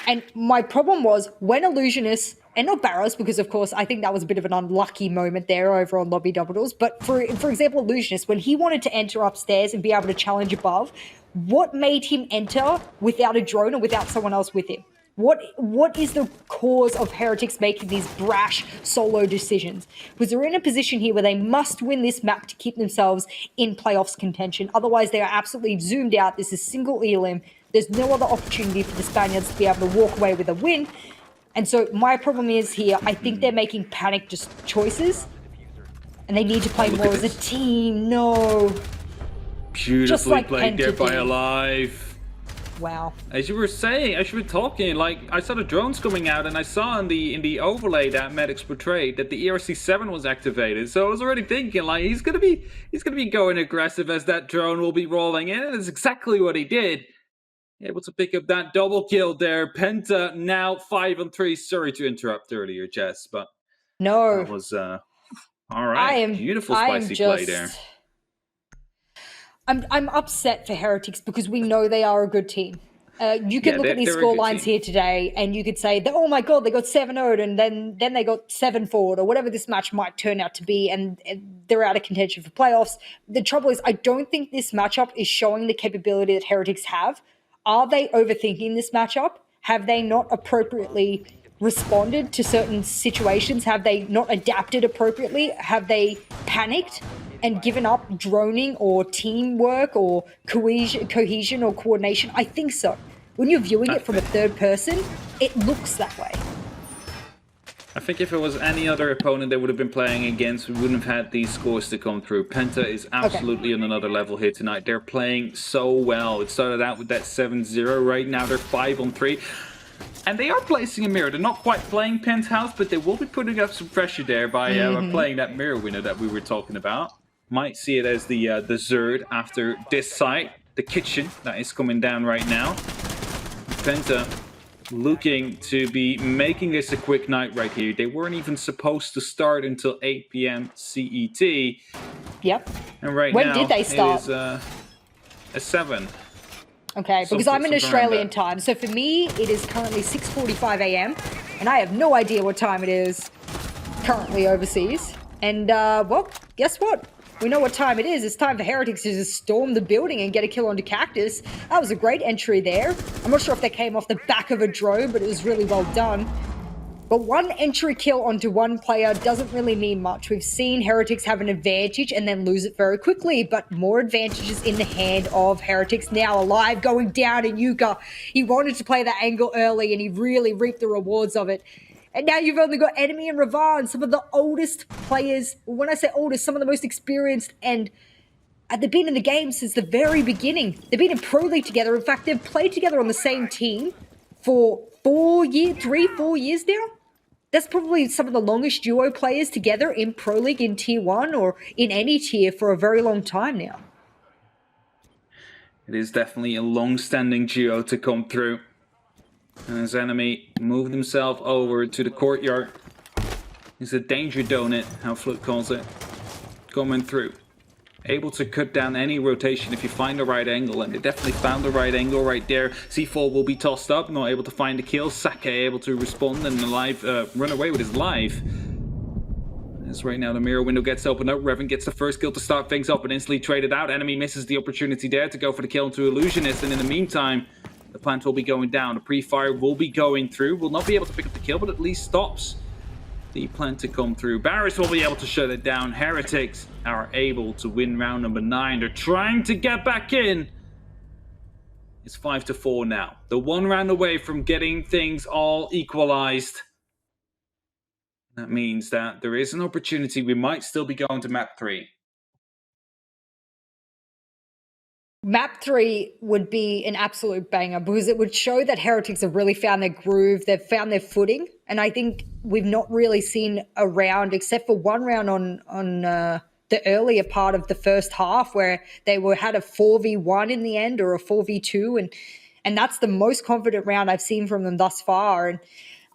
D: And my problem was, when Illusionist, and not Barrows, because of course I think that was a bit of an unlucky moment there over on Lobby Double Doors, but for example, Illusionist, when he wanted to enter upstairs and be able to challenge above, what made him enter without a drone or without someone else with him? What is the cause of Heretics making these brash solo decisions? Because they're in a position here where they must win this map to keep themselves in playoffs contention. Otherwise, they are absolutely zoomed out. This is single elim. There's no other opportunity for the Spaniards to be able to walk away with a win. And so my problem is here, I think they're making panic just choices. And they need to play more as a team. No.
E: Beautifully played there by Alive.
D: Wow.
E: As you were saying, as you were talking, I saw the drones coming out, and I saw in the overlay that Medics portrayed that the ERC-7 was activated. So I was already thinking, he's gonna be going aggressive as that drone will be rolling in, and it's exactly what he did. Able to pick up that double kill there. Penta now 5-on-3. Sorry to interrupt earlier, Jess, but
D: no,
E: that was all right. Beautiful spicy play there.
D: I'm upset for Heretics because we know they are a good team. You can
E: Yeah,
D: look at these
E: they're a good
D: score lines
E: team.
D: here today, and you could say, that, oh my god, they got 7-0, and then they got 7-4, or whatever this match might turn out to be, and they're out of contention for playoffs. The trouble is, I don't think this matchup is showing the capability that Heretics have. Are they overthinking this matchup? Have they not appropriately responded to certain situations? Have they not adapted appropriately? Have they panicked and given up droning or teamwork or cohesion or coordination? I think so. When you're viewing it from a third person, it looks that way.
E: I think if it was any other opponent they would have been playing against, we wouldn't have had these scores to come through. Penta is absolutely on another level here tonight. They're playing so well. It started out with that 7-0. Right now they're 5-3. And they are placing a mirror. They're not quite playing Penthouse, but they will be putting up some pressure there by playing that mirror winner that we were talking about. Might see it as the Zerd after this site, the kitchen that is coming down right now. Penta looking to be making this a quick night right here. They weren't even supposed to start until 8 p.m. CET.
D: Yep.
E: And right
D: when
E: now
D: did they start?
E: It is a 7.
D: Okay, because I'm in Australian time. So for me, it is currently 6:45 a.m. and I have no idea what time it is currently overseas. And, well, guess what? We know what time it is. It's time for Heretics to just storm the building and get a kill onto Cactus. That was a great entry there. I'm not sure if they came off the back of a drone, but it was really well done. But one entry kill onto one player doesn't really mean much. We've seen Heretics have an advantage and then lose it very quickly, but more advantages in the hand of Heretics. Now alive, going down in Yuka. He wanted to play that angle early and he really reaped the rewards of it. And now you've only got Enemy and Ravan, some of the oldest players. When I say oldest, some of the most experienced, and they've been in the game since the very beginning. They've been in Pro League together. In fact, they've played together on the same team for 4 years now. That's probably some of the longest duo players together in Pro League, in Tier 1, or in any tier for a very long time now.
E: It is definitely a long-standing duo to come through. And his enemy moved himself over to the courtyard. He's a danger donut, how Flip calls it. Coming through. Able to cut down any rotation if you find the right angle, and they definitely found the right angle right there. C4 will be tossed up, not able to find the kill. Sake able to respond and run away with his life. As right now the mirror window gets opened up, Revan gets the first kill to start things up and instantly traded out. Enemy misses the opportunity there to go for the kill into Illusionist, and in the meantime, the plant will be going down. The pre-fire will be going through. Will not be able to pick up the kill, but at least stops the plant to come through. Barris will be able to shut it down. Heretics are able to win round number 9. They're trying to get back in. It's 5-4 now. They're 1 round away from getting things all equalized. That means that there is an opportunity. We might still be going to map 3.
D: Map 3 would be an absolute banger because it would show that Heretics have really found their groove, they've found their footing, and I think we've not really seen a round, except for one round on the earlier part of the first half where they had a 4v1 in the end, or a 4v2, and that's the most confident round I've seen from them thus far. And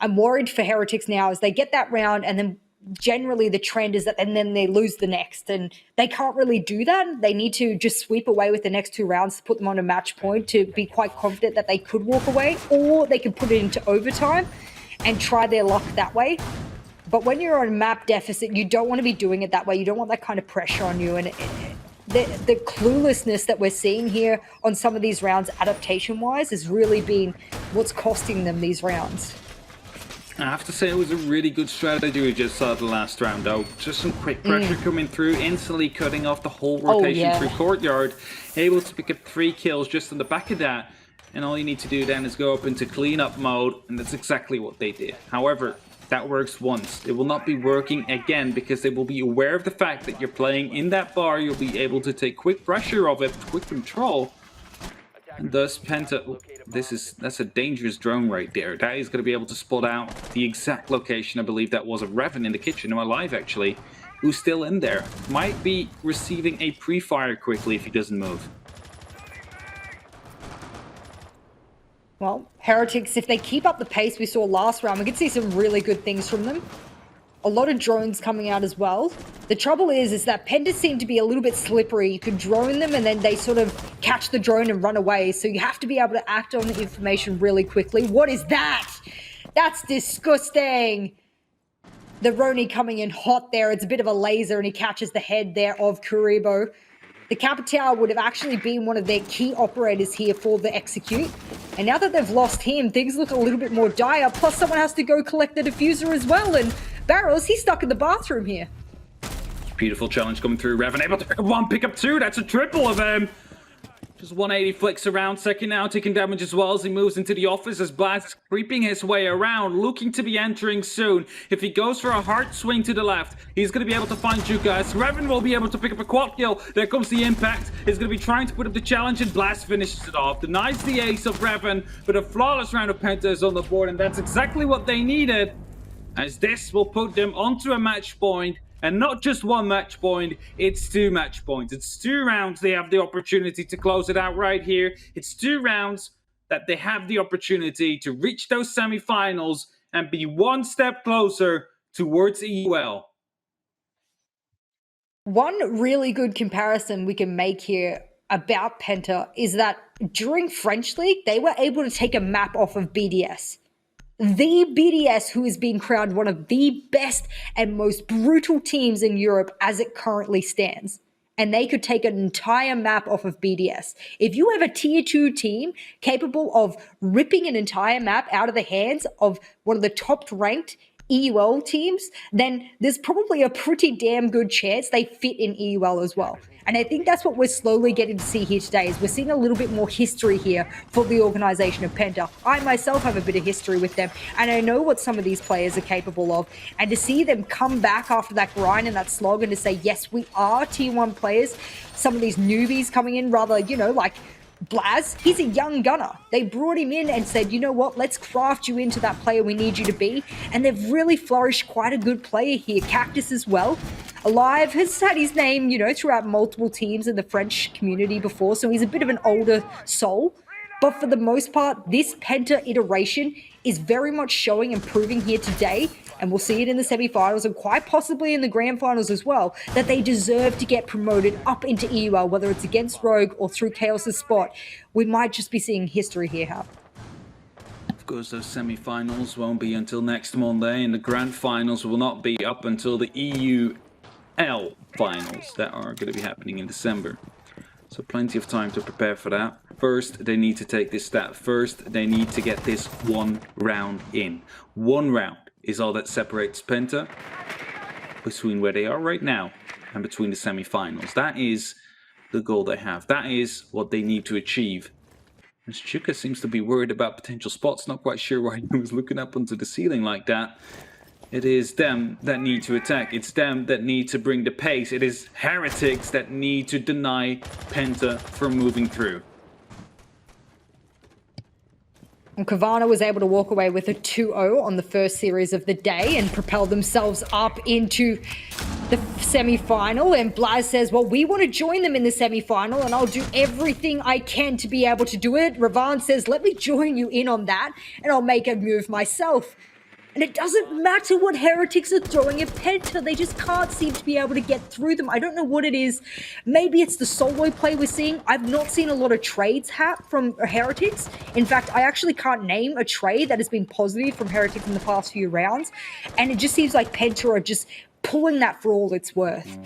D: I'm worried for Heretics now as they get that round, and then generally the trend is that and then they lose the next, and they can't really do that. They need to just sweep away with the next 2 rounds to put them on a match point to be quite confident that they could walk away, or they could put it into overtime and try their luck that way. But when you're on a map deficit, you don't want to be doing it that way. You don't want that kind of pressure on you, and the cluelessness that we're seeing here on some of these rounds adaptation wise has really been what's costing them these rounds.
E: I have to say it was a really good strategy we just saw the last round, though. Just some quick pressure coming through, instantly cutting off the whole rotation through courtyard. Able to pick up 3 kills just on the back of that. And all you need to do then is go up into cleanup mode, and that's exactly what they did. However, that works once. It will not be working again because they will be aware of the fact that you're playing in that bar. You'll be able to take quick pressure of it, quick control. And thus, Penta, that's a dangerous drone right there. That is going to be able to spot out the exact location. I believe that was a Revan in the kitchen, alive actually, who's still in there. Might be receiving a pre-fire quickly if he doesn't move.
D: Well, Heretics, if they keep up the pace we saw last round, we could see some really good things from them. A lot of drones coming out as well. The trouble is that Penta seem to be a little bit slippery. You could drone them and then they sort of catch the drone and run away. So you have to be able to act on the information really quickly. What is that? That's disgusting. The Roni coming in hot there. It's a bit of a laser and he catches the head there of Kuribo. The Capitao would have actually been one of their key operators here for the execute. And now that they've lost him, things look a little bit more dire. Plus someone has to go collect the diffuser as well. And Barrels, he's stuck in the bathroom here.
E: Beautiful challenge coming through. Revan able to pick up one, pick up two. That's a triple of him. Just 180 flicks around. Second now taking damage as well as he moves into the office as Blast creeping his way around, looking to be entering soon. If he goes for a hard swing to the left, he's going to be able to find Jukas. Revan will be able to pick up a quad kill. There comes the impact. He's going to be trying to put up the challenge and Blast finishes it off. Denies the ace of Revan, but a flawless round of Penta is on the board and that's exactly what they needed. As this will put them onto a match point. And not just one match point, it's 2 match points. It's 2 rounds they have the opportunity to close it out right here. It's 2 rounds that they have the opportunity to reach those semifinals and be 1 step closer towards EUL.
D: One really good comparison we can make here about Penta is that during French League, they were able to take a map off of BDS. The BDS, who has been crowned one of the best and most brutal teams in Europe as it currently stands. And they could take an entire map off of BDS. If you have a tier 2 team capable of ripping an entire map out of the hands of one of the top ranked EUL teams, then there's probably a pretty damn good chance they fit in EUL as well. And I think that's what we're slowly getting to see here today, is we're seeing a little bit more history here for the organization of Penta. I myself have a bit of history with them, and I know what some of these players are capable of. And to see them come back after that grind and that slog and to say, yes, we are tier 1 players, some of these newbies coming in rather, you know, like Blaz, he's a young gunner. They brought him in and said, you know what, let's craft you into that player we need you to be. And they've really flourished quite a good player here. Cactus as well. Alive has had his name, you know, throughout multiple teams in the French community before, so he's a bit of an older soul. But for the most part, this Penta iteration is very much showing and proving here today, and we'll see it in the semi-finals and quite possibly in the grand finals as well, that they deserve to get promoted up into EUL, whether it's against Rogue or through Chaos's spot. We might just be seeing history here happen.
E: Of course, those semi-finals won't be until next Monday, and the grand finals will not be up until the EUL finals that are going to be happening in December. So plenty of time to prepare for that. First, they need to take this step. First, they need to get this 1 round in. 1 round is all that separates Penta between where they are right now and between the semi-finals. That is the goal they have. That is what they need to achieve. As Chuka seems to be worried about potential spots, not quite sure why he was looking up onto the ceiling like that. It is them that need to attack. It's them that need to bring the pace. It is Heretics that need to deny Penta from moving through.
D: And Kavana was able to walk away with a 2-0 on the first series of the day and propel themselves up into the semi-final. And Blaz says, well, we want to join them in the semi-final and I'll do everything I can to be able to do it. Ravan says, let me join you in on that and I'll make a move myself. And it doesn't matter what Heretics are throwing at Penta. They just can't seem to be able to get through them. I don't know what it is. Maybe it's the solo play we're seeing. I've not seen a lot of trades from Heretics. In fact, I actually can't name a trade that has been positive from Heretics in the past few rounds. And it just seems like Penta are just pulling that for all it's worth.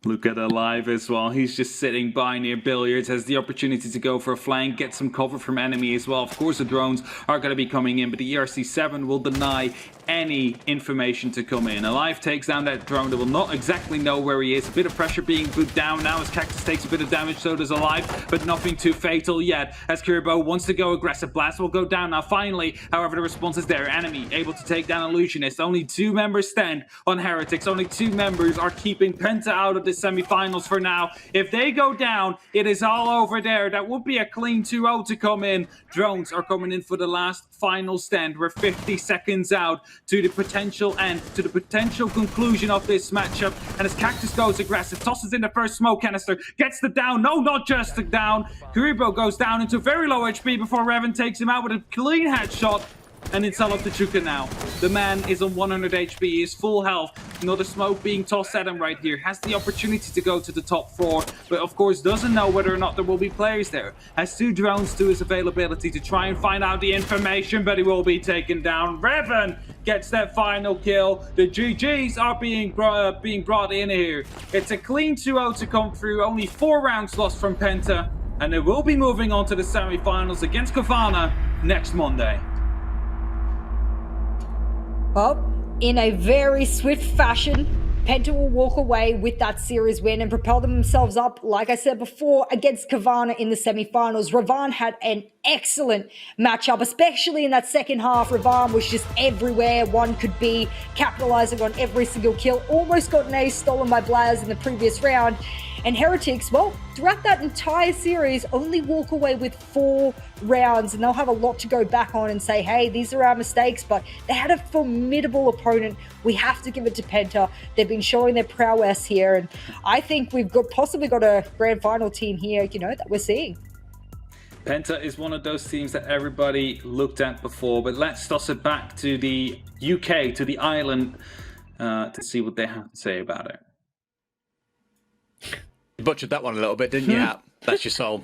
E: Look at Alive as well. He's just sitting by near Billiards, has the opportunity to go for a flank, get some cover from enemy as well. Of course, the drones are going to be coming in, but the ERC-7 will deny any information to come in. Alive takes down that drone that will not exactly know where he is. A bit of pressure being put down now as Cactus takes a bit of damage, so does Alive, but nothing too fatal yet. As Kuribo wants to go aggressive, Blast will go down now finally. However, the response is there. Enemy able to take down Illusionist. Only 2 members stand on Heretics. Only 2 members are keeping Penta out of the semi-finals for now. If they go down, it is all over there. That would be a clean 2-0 to come in. Drones are coming in for the last final stand. We're 50 seconds out to the potential end, to the potential conclusion of this matchup. And as Cactus goes aggressive, tosses in the first smoke canister, gets the down. No, not just the down. Kuribo goes down into very low HP before Revan takes him out with a clean headshot.
F: And it's all up to Chuka now. The man is on 100 HP, he is full health. Another smoke being tossed at him right here. Has the opportunity to go to the top floor, but of course doesn't know whether or not there will be players there. Has 2 drones to his availability to try and find out the information, but he will be taken down. Revan gets that final kill. The GGs are being brought in here. It's a clean 2-0 to come through. Only 4 rounds lost from Penta. And they will be moving on to the semi-finals against Kavana next Monday.
D: Well, in a very swift fashion, Penta will walk away with that series win and propel themselves up, like I said before, against Kavana in the semi-finals. Ravan had an excellent matchup, especially in that second half. Ravan was just everywhere one could be, capitalizing on every single kill. Almost got an ace stolen by Blaz in the previous round. And Heretics, well, throughout that entire series, only walk away with 4 rounds, and they'll have a lot to go back on and say, hey, these are our mistakes, but they had a formidable opponent. We have to give it to Penta. They've been showing their prowess here, and I think we've possibly got a grand final team here, that we're seeing.
E: Penta is one of those teams that everybody looked at before, but let's toss it back to the UK, to the island, to see what they have to say about it.
B: You butchered that one a little bit, didn't you? Yeah, that's your soul.